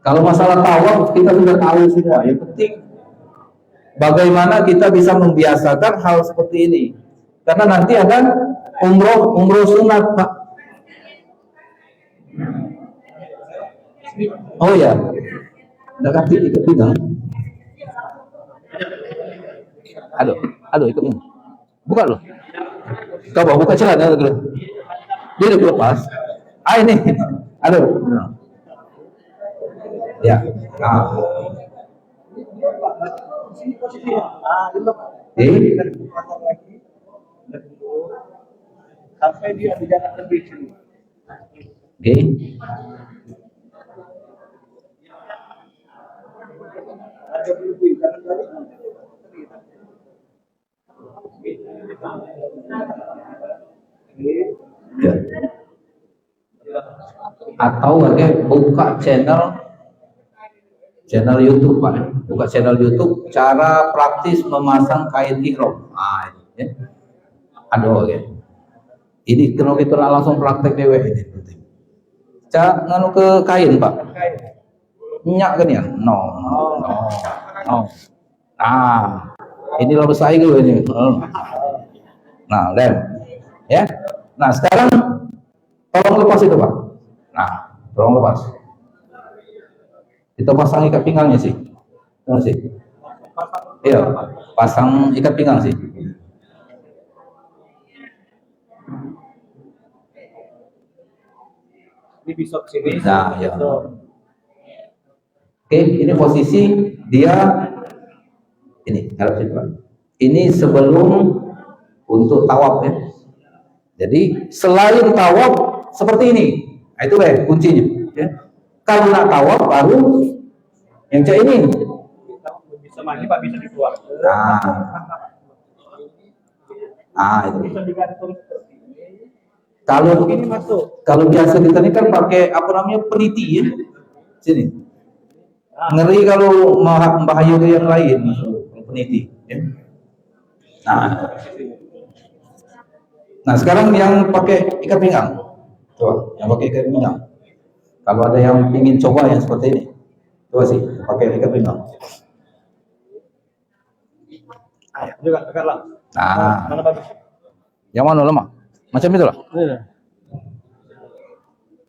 Kalau masalah tawaf kita sudah tahu semua. Yang penting bagaimana kita bisa membiasakan hal seperti ini. Karena nanti akan umroh sunat Pak. Oh ya. Udah kaki ikut pinggang. Aduh ikut pinggang. Buka loh. Coba buka celana dulu. Dia udah lepas. Ini. Aduh. Ya. Sampai dia di jarak lebih sini. Oke. Ya. Atau buka channel YouTube Pak, buka channel YouTube cara praktis memasang kain ihram. Ini ya. Aduh ya. Ini kalau kita langsung praktek dewe ini penting. Nganu ke kain Pak. Nyak kan ya? No. Ini lalu saya dulu ini. Nah, lem. Ya. Nah, sekarang tolong lepas itu Pak. Nah, tolong lepas. Kita pasang ikat pinggangnya sih. Terus sih. Iya, pasang ikat pinggang sih. Ini bisa sini. Nah, ya. Oke, ini posisi dia ini harap sih Pak. Ini sebelum untuk tawaf ya. Jadi selain tawaf seperti ini, nah, itu deh kuncinya. Ya. Kalau nak tawaf baru yang cak ini. Bisa mandi Pak, bisa dikeluar. Itu. Bisa digantung seperti ini. Kalau Ini masuk. kalau biasa kita ini kan pakai apa namanya peniti ya. Sini. Ngeri kalau membahayakan yang lain peniti. Ya. Nah sekarang yang pakai ikat pinggang, coba yang pakai ikat pinggang. Kalau ada yang ingin coba yang seperti ini, coba sih pakai ikat pinggang. Juga dekat lah. Mana bagus? Yang mana lemah? Macam itulah.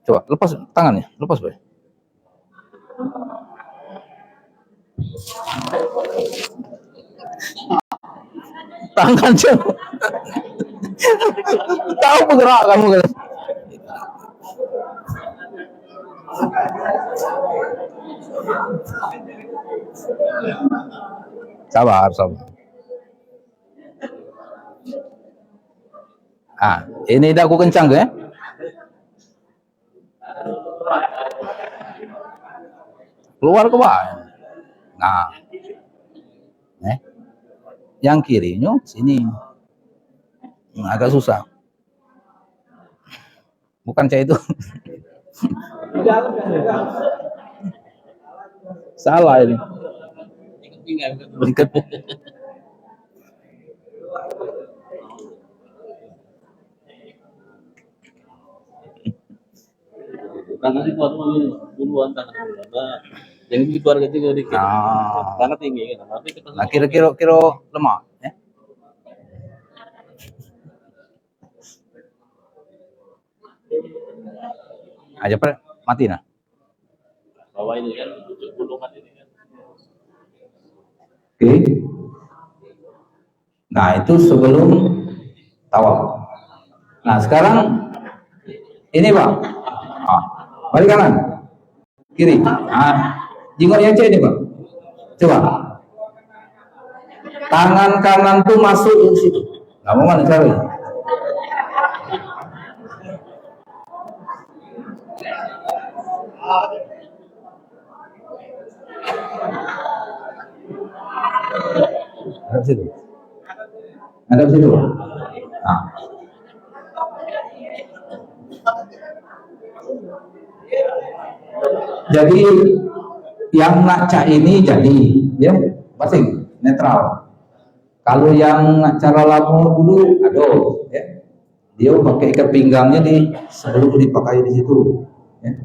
Coba lepas tangannya, lepas boy. Tangan coba. Tahu bergerak kamu kan? Sabar. Ini dah aku kencang ke? Keluar ke bawah. Nah, yang kirinya sini. Agak susah. Bukan saya itu. Salah ini. Ikat. Tangan di keluar duluan tangan yang di keluarga juga dikit. Karena tinggi kan. Nah, kira-kira lemah. Ya? Aja mati nah. Bawah ini kan gulungan ini kan. Oke. Nah itu sebelum tawaf. Nah sekarang ini Pak. Balik kanan, kiri. Jingok yang C ini Pak. Coba. Tangan kanan tuh masuk di situ. Nggak mau mana cari. Hadap situ. Hadap situ. Jadi yang ngaca ini jadi ya masing netral. Kalau yang cara lama dulu aduh ya dia pakai ikat pinggangnya di sebelum dipakai di situ ya.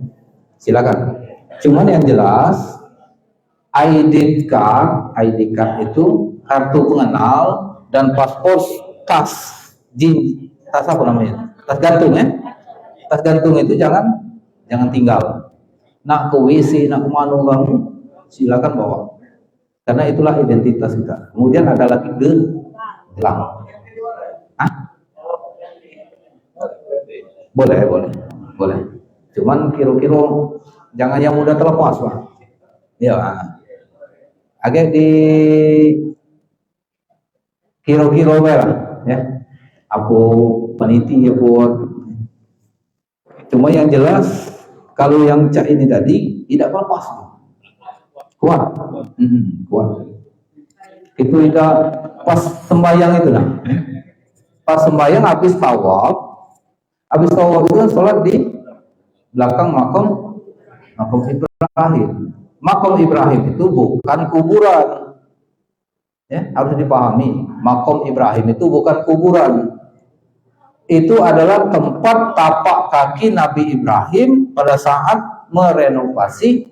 Silakan. Cuman yang jelas ID card itu kartu pengenal dan paspor tas apa namanya? Tas gantung ya. Tas gantung itu jangan tinggal. Nak ke WC, nak ke mana kamu, silakan bawa. Karena itulah identitas kita. Kemudian ada lagi gelang. Boleh. Cuman kira-kira jangan yang mudah terlepas, Pak. Ya. Agak di kira-kira merah, ya. Aku peniti ya buat. Cuma yang jelas kalau yang cak ini tadi tidak lepas, kuat, kuat. Itu kita pas sembahyang itu nah, pas sembahyang habis tawaf itu kan sholat di belakang makam Ibrahim. Makam Ibrahim itu bukan kuburan, ya harus dipahami. Makam Ibrahim itu bukan kuburan. Itu adalah tempat tapak kaki Nabi Ibrahim pada saat merenovasi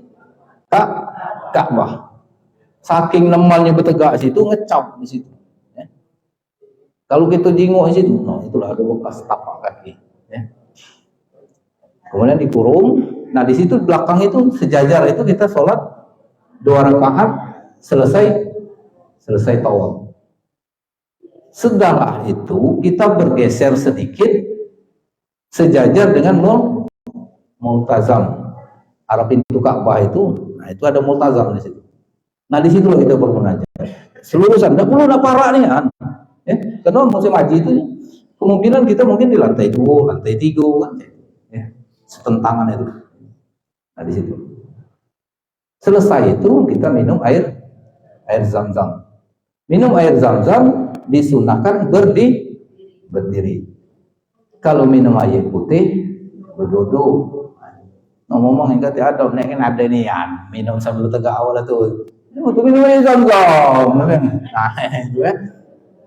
Ka'bah. Saking lemalnya bertegak situ, ngecap di situ. Ya. Kalau kita jingok di situ, nah itulah ada bekas tapak kaki. Ya. Kemudian dikurung. Nah di situ belakang itu sejajar itu kita sholat 2 rakaat selesai tawaf. Setelah itu kita bergeser sedikit sejajar dengan multazam. Arah pintu Ka'bah itu, nah itu ada multazam di situ. Nah di situ kita bermunajat. Seluruhan, tidak perlu ada parak nih kan? Ya, karena musim haji itu kemungkinan kita mungkin di lantai 2, lantai 3 kan, ya, setentangan itu. Nah di situ. Selesai itu kita minum air Zam-Zam. Minum air Zam-Zam disunahkan berdiri. Kalau minum air putih berduduk. Ngomong enggak ada nek ada nih ya, minum sambil tegak awal itu. Untuk minum air Zam-Zam. Nah, itu ya.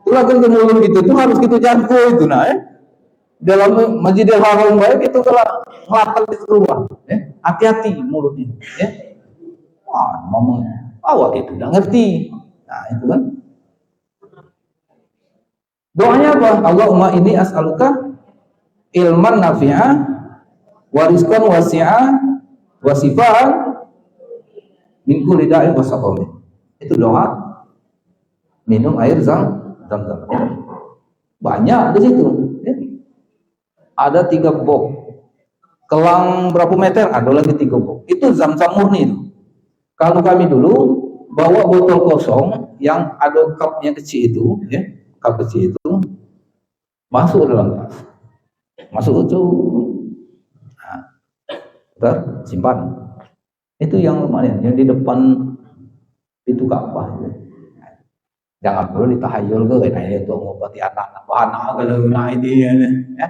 Itulah kan mulut gitu itu harus kita jago itu nah ya. Dalam Masjidil Haram baik itu kalau ngelapal di keluar ya. Hati-hati mulutnya ya. Wah, ngomong awak itu udah ngerti. Nah, itu kan. Doanya apa? Allahumma inni as'aluka ilman nafi'a wa rizqan wasi'a wa sifaan min kulli da'in wa saqam. Itu doa minum air Zam-Zam. Banyak di situ. Ya. Ada 3 box. Kelang berapa meter? Ada lagi 3 box. Itu Zam-Zam murni. Kalau kami dulu bawa botol kosong yang ada cupnya kecil itu, ya, cup kecil itu masuk dalam tas, masuk itu, nah, simpan. Itu yang lumayan, yang di depan pintu Ka'bah. Jangan perlu ditahayul ke, nah ini untuk mengobati anak-anak, kalau ini ya,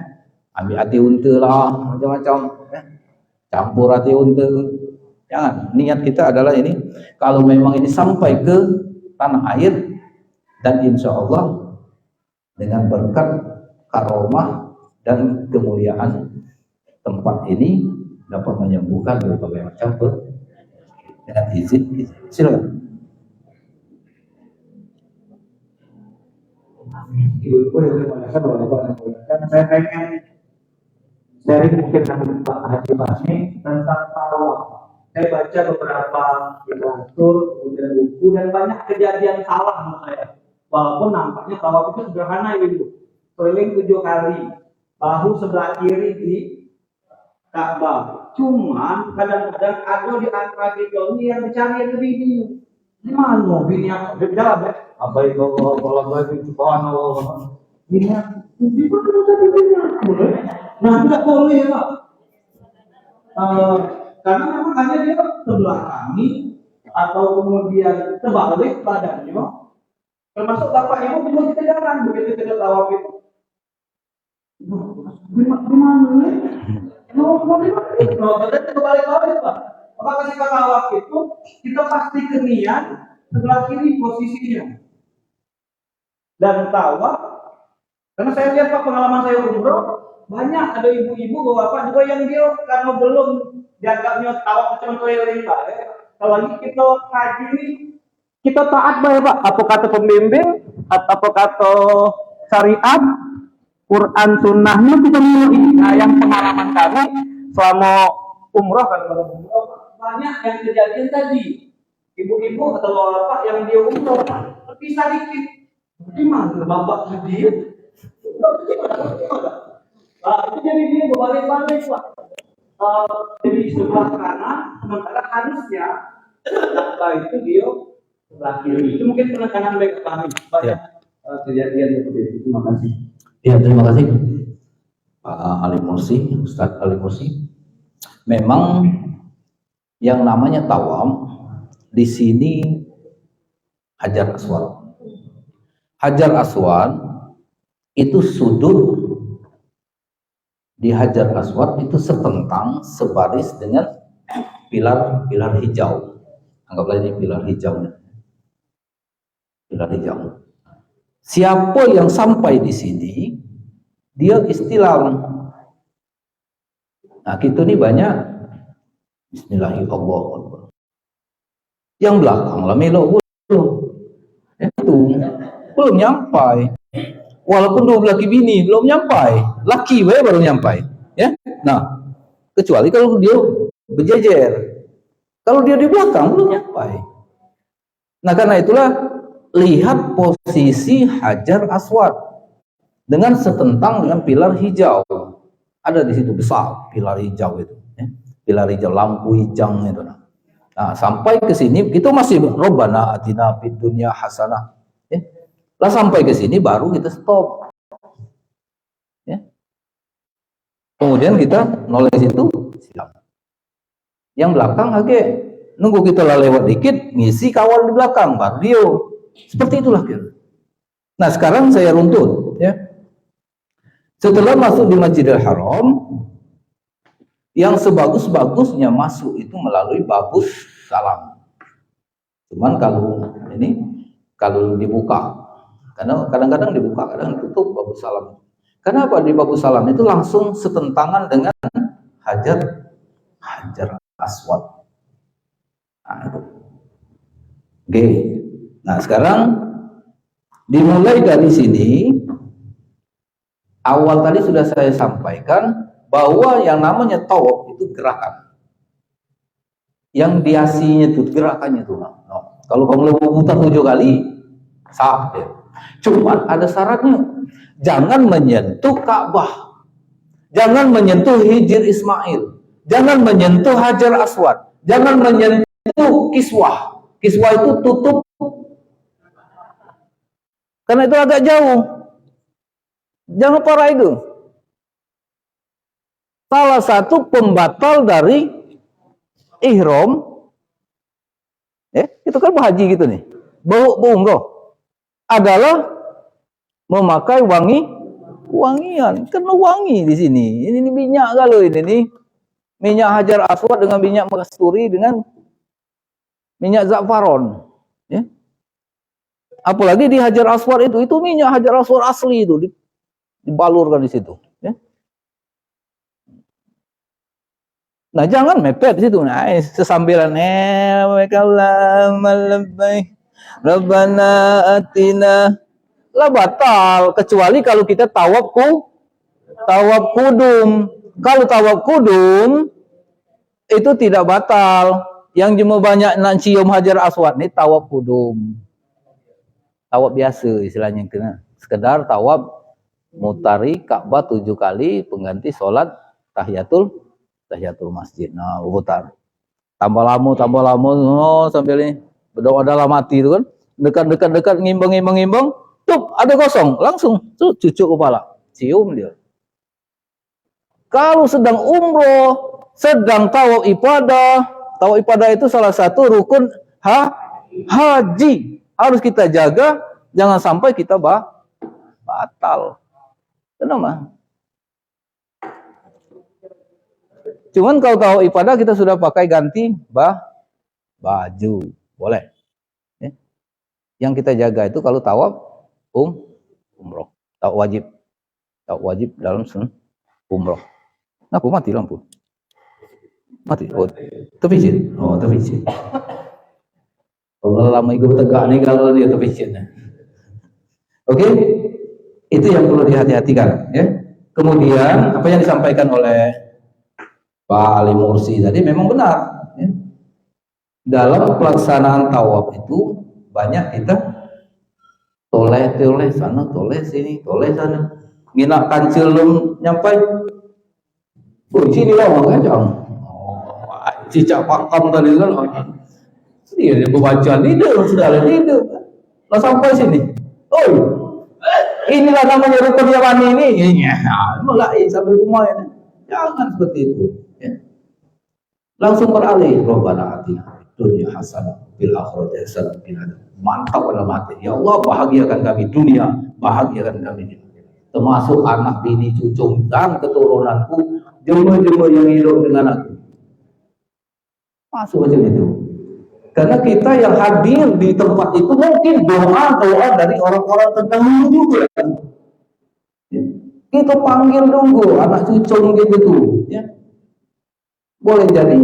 ambil hati unta lah, macam-macam, ya. Campur hati unta. Jangan, niat kita adalah ini, kalau memang ini sampai ke tanah air, dan insya Allah dengan berkat karomah dan kemuliaan tempat ini dapat menyembuhkan berbagai macam dengan izin. Silakan. Ibu-ibu yang mengatakan bahwa saya pengen dari mungkin Pak Haji Basmi tentang tawaf. Saya baca beberapa literatur, kemudian buku, dan banyak kejadian salah menurut saya. Walaupun nampaknya tawaf itu sederhana Ibu. Keliling 7 kali, bahu sebelah kiri di Ka'bah. Cuman kadang-kadang ada di antara kita ini yang dicari yang lebih dulu. Di mana bininya beda ya? Apa itu kalau lagi subhanallah. Bininya di mana tadi bininya? Nah, tidak boleh Pak. Karena memang hanya dia sebelah kami atau kemudian terbalik badannya, termasuk bapak ibu belum kejaran begitu kita tawaf itu. Gimana? Berarti terbalik Pak. Maka ketika tawaf itu kita pasti ke niat sebelah kiri posisinya. Dan tawaf, karena saya lihat Pak pengalaman saya umroh banyak ada ibu-ibu bapak juga yang dia karena belum dianggapnya tawaf cuma keliling Pak. Kalau lagi kita haji ini kita taat Pak. Apa kata pembimbing atau apa kata syariat, Quran sunnahnya kita milih. Nah, yang pengalaman kami selama umroh banyak yang kejadian tadi. Ibu-ibu atau bapak yang dia umroh terpisah dikit. Gimana bapak dia? Itu jadi dia berbalik-balik Pak. Jadi sebelah kanan, sementara harusnya data itu dia sebelah kiri. Itu mungkin penekanan baik kami banyak kejadian seperti itu. Terima kasih. Ya, terima kasih Pak Ali Mursi, Ustadz Ali Mursi. Memang yang namanya tawaf di sini Hajar Aswad. Hajar Aswad itu sudut di Hajar Aswad itu sepentang sebaris dengan pilar hijau. Anggaplah ini pilar hijaunya. Pilar hijau. Siapa yang sampai di sini dia istilam. Nah, kita ini banyak Bismillahirrahmanirrahim. Yang belakang lah melok itu belum nyampai. Walaupun 2 laki bini belum nyampai, laki baru nyampai, ya. Nah, kecuali kalau dia berjejer, kalau dia di belakang belum nyampai. Nah, karena itulah lihat posisi Hajar Aswad dengan setentang dengan pilar hijau. Ada di situ besar pilar hijau itu, ya. Pilar hijau, lampu hijau itu. Nah, sampai ke sini kita masih Rabbana atina fid dunya hasanah. Ya. Lah sampai ke sini baru kita stop. Kemudian kita noleh situ siap. Yang belakang lagi nunggu kita lah lewat dikit, ngisi kawal di belakang, baru dia. Seperti itulah kira. Nah sekarang saya runtut, ya. Setelah masuk di Masjidil Haram, yang sebagus-bagusnya masuk itu melalui babus salam. Cuman kalau dibuka, karena kadang-kadang dibuka, kadang ditutup babus salam. Kenapa di babus salam itu langsung setentangan dengan Hajar Aswad. Nah, itu. Oke. Nah, sekarang dimulai dari sini. Awal tadi sudah saya sampaikan bahwa yang namanya tawaf itu gerakan. Yang diasinya itu gerakannya itu. No. Kalau kamu putar 7 kali, sah ya. Cuma ada syaratnya. Jangan menyentuh Ka'bah. Jangan menyentuh Hijr Ismail. Jangan menyentuh Hajar Aswad. Jangan menyentuh Kiswah. Kiswah itu tutup. Karena itu agak jauh. Jangan parah itu. Salah satu pembatal dari ihram, itu kan berhaji gitu nih, berumroh, adalah memakai wangian. Kena wangi di sini. Ini minyak kalau ini nih, minyak Hajar Aswad dengan minyak kasturi dengan minyak za'faron. Ya. Apalagi di Hajar Aswad itu minyak Hajar Aswad asli itu dibalurkan di situ. Ya. Nah jangan mepet di situ. Nah sesambilan Rabbana atina lah batal, kecuali kalau kita tawaf kudum. Kalau tawaf kudum itu tidak batal. Yang cuma banyak nak cium Hajar Aswad nih tawaf kudum. Tawaf biasa istilahnya kena. Sekedar tawaf mutari Ka'bah 7 kali pengganti sholat tahiyatul masjid. Nah, putar. Tambah lama sambil ini berdoa dalam hati itu kan. Dekat ngimbang. Tuh, ada kosong, langsung tuh cucuk kepala, cium dia. Kalau sedang umroh, sedang tawaf ibadah itu salah satu rukun haji. Harus kita jaga, jangan sampai kita batal. Kenapa? Cuman kalau tawaf ibadah kita sudah pakai ganti baju, boleh. Ya. Yang kita jaga itu kalau tawaf umroh, tawaf wajib dalam umroh. Kenapa mati lampu? Mati. Oh, terpijit. Kalau lama ikut tegak nih kalau dia terpijit. Oke, itu yang perlu dihati-hatikan. Ya. Kemudian apa yang disampaikan oleh Pak Ali Mursi tadi memang benar. Ya. Dalam pelaksanaan tawaf itu banyak kita toleh sana, toleh sini, toleh sana. Nginak kancil nyampai. Sini lah makanya. Cicak pakam tadi kan. Dia membaca lidah sudah ada lidah. Lah sampai sini. Oh, inilah namanya rukun yamani ini. Mulai sampai rumah ini. Jangan seperti itu. Ya. Langsung beralih. Rabbana atina dunia hasanah fil akhirati hasanah qina adzabannar. Mantap dalam hati. Ya Allah, bahagiakan kami dunia, bahagiakan kami di akhirat. Termasuk anak, bini, cucu dan keturunanku, jemaah-jemaah yang hidup dengan aku. Masuk macam itu. Karena kita yang hadir di tempat itu mungkin doa dari orang-orang terdahulu juga. Kita panggil dulu anak cucu gitu, ya. Boleh jadi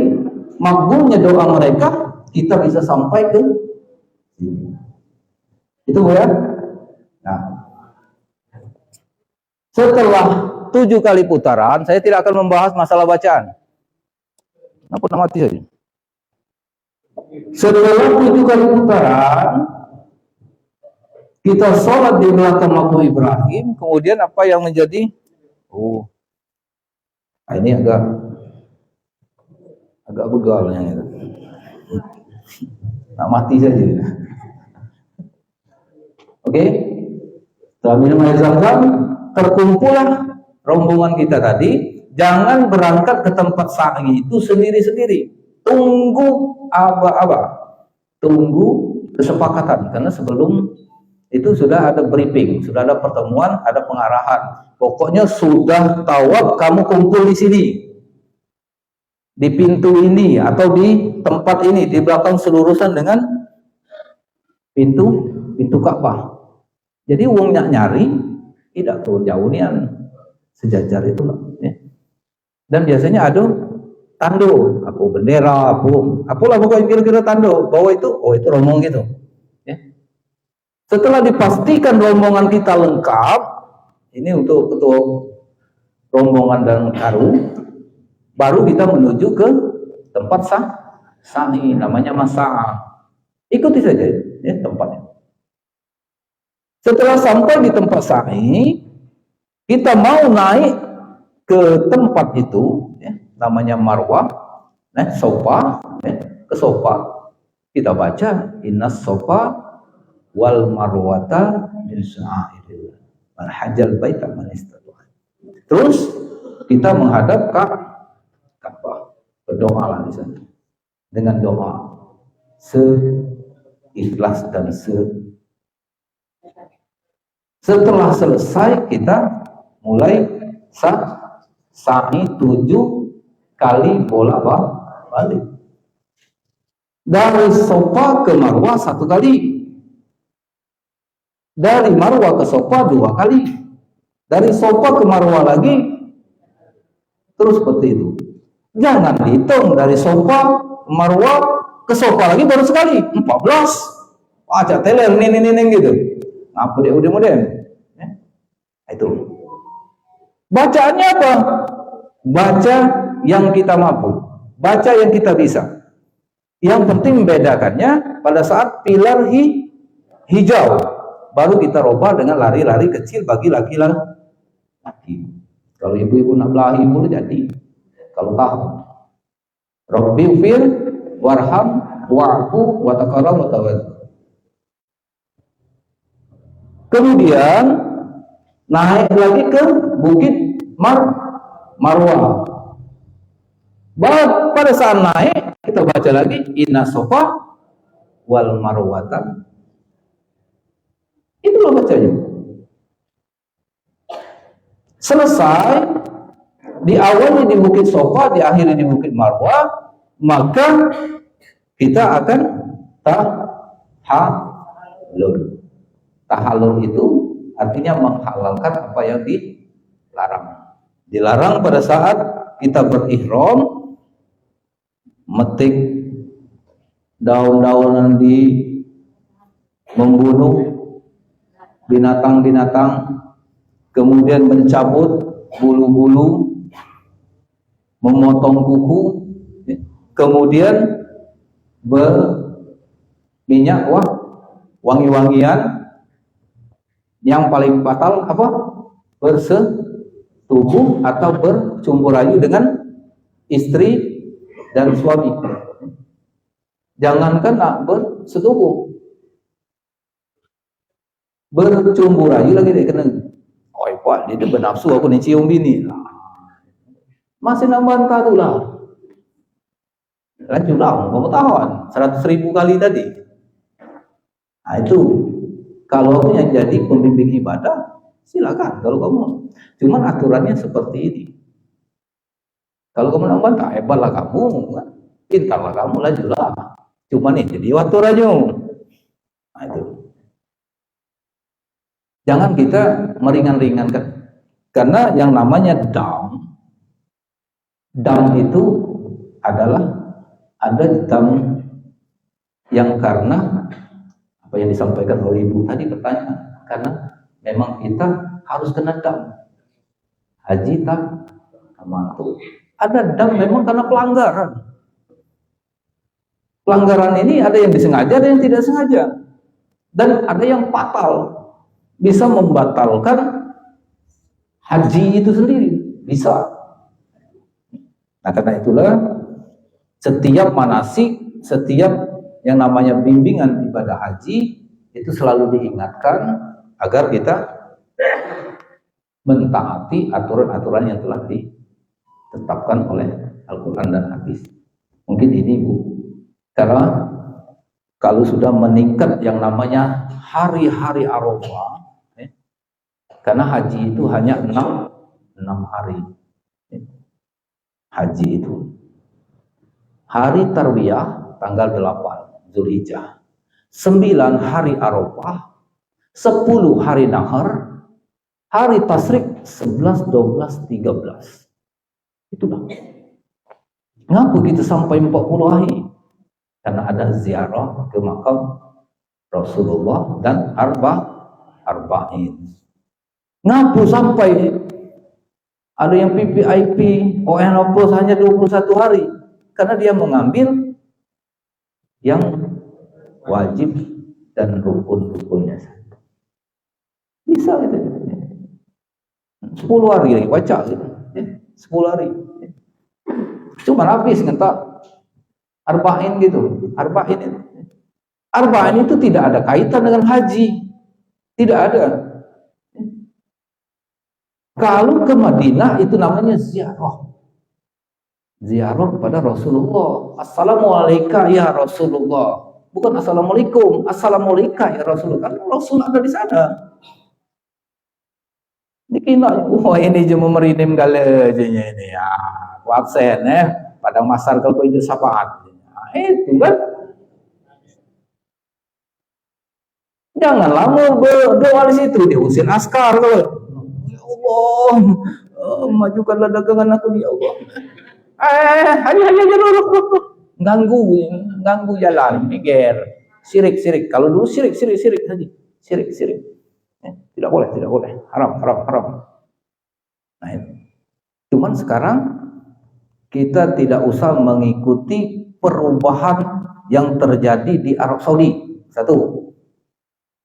makbulnya doa mereka kita bisa sampai ke itu ya. Nah, setelah 7 kali putaran, saya tidak akan membahas masalah bacaan. Apa nak mati saja. Setelah 7 kali putaran, kita sholat di belakang makam Ibrahim. Kemudian apa yang menjadi? Ini agak begal yang itu. Nak mati saja. Oke, setelah minum air zam-zam, terkumpullah rombongan kita tadi Jangan berangkat ke tempat sa'i itu sendiri-sendiri. Tunggu tunggu kesepakatan, karena sebelum itu sudah ada briefing, sudah ada pertemuan, ada pengarahan. Pokoknya sudah tawaf, kamu kumpul di sini, di pintu ini atau di tempat ini, di belakang selurusan dengan pintu Ka'bah. Jadi wong nyari tidak perlu jauh nian, sejajar itu ya. Dan biasanya ada tando, bendera, apalah pokoknya kira-kira tando bahwa itu itu rombongan gitu. Ya. Setelah dipastikan rombongan kita lengkap, ini untuk ketua rombongan dan karu, baru kita menuju ke tempat sa'i, namanya mas'a. Ikuti saja ya tempatnya. Setelah sampai di tempat sa'i, kita mau naik ke tempat itu, ya, namanya Marwah, Sofa, ke Sofa. Kita baca innas Sofa wal Marwata min sya'airillah. Man hajjal baita man istata'a. Terus kita menghadap ke Ka'bah, berdoa di sana dengan doa seikhlas dan setelah selesai kita mulai sa'i 7 kali bolak-balik. Dari Sofa ke Marwah 1 kali. Dari Marwah ke Sofa 2 kali. Dari Sofa ke Marwah lagi. Terus seperti itu. Jangan dihitung dari Sofa ke Marwah ke Sofa lagi baru sekali. 14. Aja teler nih gitu. Apa dia udah modern? Ya. Itu. Bacaannya apa? Baca yang kita mampu, baca yang kita bisa. Yang penting membedakannya pada saat pilar hijau, baru kita robah dengan lari-lari kecil bagi laki-laki. Kalau ibu-ibu nak belahi boleh jadi. Kalau tahu, Rabbi fir warham wa'fu wa taqarrab wa tawaddu. Kemudian naik lagi ke Bukit Marwah. Pada saat naik kita baca lagi inna Sofa wal Marwatan. Itulah bacanya. Selesai, diawali di Bukit Sofa, diakhiri di Bukit Marwah, maka kita akan tahallul. Tahallul itu artinya menghalalkan apa yang dilarang. Dilarang pada saat kita berihram metik daun-daunan, membunuh binatang-binatang, kemudian mencabut bulu-bulu, memotong kuku, kemudian berminyak wangi-wangian. Yang paling fatal apa? Bersetubuh atau bercumbu rayu dengan istri dan suami. Jangankan nak bersetubuh, bercumbu rayu lagi dia kena. Oh pak, dia bernafsu aku ni cium bini. Masih nak bantah tu lah. Lanjut lah, kamu tahan 100.000 kali tadi. Nah itu. Kalau yang jadi pembimbing ibadah, silakan. Kalau kamu, cuman aturannya seperti ini. Kalau kamu nak bantah, hebatlah kamu, pintarlah kamu, lajulah. Cuman ini jadi aturannya. Nah itu. Jangan kita meringan-ringankan, karena yang namanya dam itu adalah ada dam yang karena apa yang disampaikan oleh ibu tadi pertanyaan, karena memang kita harus kena dam haji tak mantu. Ada dam memang karena pelanggaran ini ada yang disengaja, ada yang tidak sengaja, dan ada yang fatal, bisa membatalkan haji itu sendiri, bisa. Nah karena itulah setiap manasik, setiap yang namanya bimbingan ibadah haji itu selalu diingatkan agar kita mentaati aturan-aturan yang telah ditetapkan oleh Al-Quran dan hadis. Mungkin ini Bu, karena kalau sudah meningkat yang namanya hari-hari Arafah, karena haji itu hanya 6 hari. Haji itu hari Tarwiyah tanggal 8 Zulhijjah, 9 hari Arafah, 10 hari Nahar, hari Tasyrik 11, 12, 13. Itulah. Ngapa kita sampai 40 hari? Karena ada ziarah ke makam Rasulullah dan arba'in. Ngapa sampai ada yang PPIP ONO Plus hanya 21 hari? Karena dia mengambil yang wajib dan rukun-rukunnya. Bisa gitu. 10 hari baca gitu. 10 hari. Cuma habis ngentak arba'in gitu. Arba'in itu tidak ada kaitan dengan haji. Tidak ada. Kalau ke Madinah itu namanya ziarah. Ziarah kepada Rasulullah. Assalamualaikum ya Rasulullah. Bukan assalamualaikum, assalamualaikum ya Rasulullah. Karena Rasul ada di sana. Dikira, ini cuma merinim galejanya ini ya. Waksen padang masar kalau itu syafaat. Nah, itu kan. Jangan lama berdoa di situ, diusir askar kalau. Ya Allah, majukanlah dagangan aku ya Allah. Hanya dulu. Ganggu jalan, mikir. Sirik. Kalau dulu sirik haji. Sirik. Tidak boleh. Haram. Nah, cuman sekarang kita tidak usah mengikuti perubahan yang terjadi di Arab Saudi. Satu,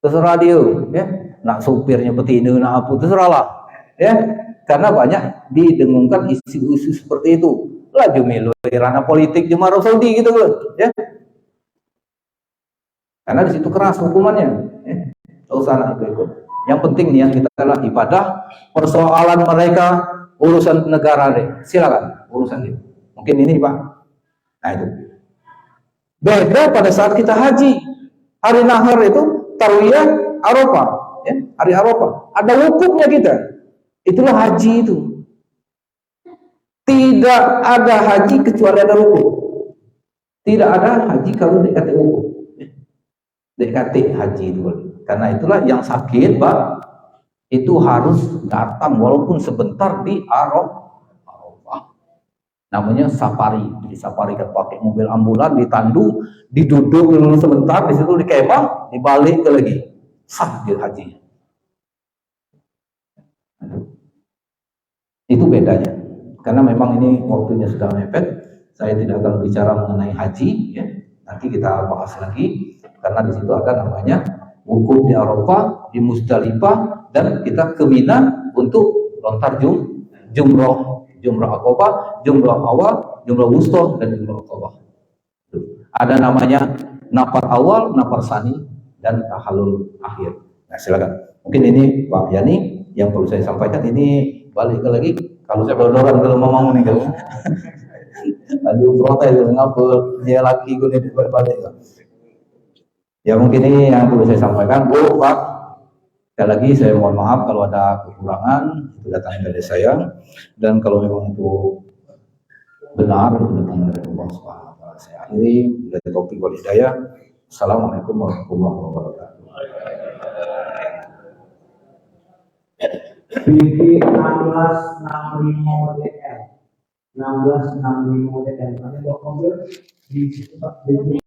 terserah dia, ya. Nak supirnya betina, nak apa, terserahlah, ya. Karena banyak didengungkan isu-isu seperti itu. Laju melu ranah politik di Arab Saudi gitu loh, ya. Karena di situ keras hukumannya, ya. Tak usah nak ikut. Yang penting niat kita adalah ibadah. Persoalan mereka urusan negara deh, silakan urusan itu. Mungkin ini Pak. Nah itu. Beda pada saat kita haji. Hari Nahar itu Tarwiyah Arafah, ya, hari Arafah. Ada wukufnya kita. Itulah haji itu. Tidak ada haji kecuali ada wukuf. Tidak ada haji kalau DKT wukuf. DKT haji itu. Karena itulah yang sakit, Pak, itu harus datang walaupun sebentar di Arafah. Namanya safari. Di safari kan pakai mobil ambulan, ditandu, diduduk dulu sebentar, di situ di kemah, dibalik ke lagi. Sah dia haji. Itu bedanya. Karena memang ini waktunya sudah mepet, saya tidak akan bicara mengenai haji, ya. Nanti kita bahas lagi, karena di situ ada namanya wukuf di Arafah, di Muzdalifah, dan kita ke Mina untuk lontar jumroh Aqabah, jumroh awal, jumroh wusta, dan jumroh Aqabah. Ada namanya nafar awal, nafar sani, dan tahallul akhir. Nah silakan. Mungkin ini Pak Yani yang perlu saya sampaikan. Ini balik ke lagi. Kalau saya berdoran kalau mau nih kalau aduh protes ngapa dia laki gue nih balik. Ya mungkin ini yang perlu saya sampaikan, Bu, Pak. Sekali lagi saya mohon maaf kalau ada kekurangan, itu datang dari saya. Dan kalau memang itu benar, itu datang dari Allah Subhanahu wa Ta'ala. Saya akhiri dari topik wal hidayah. Assalamualaikum warahmatullahi wabarakatuh. BP 1665 DL. 1665 DL. Kami bawa mobil di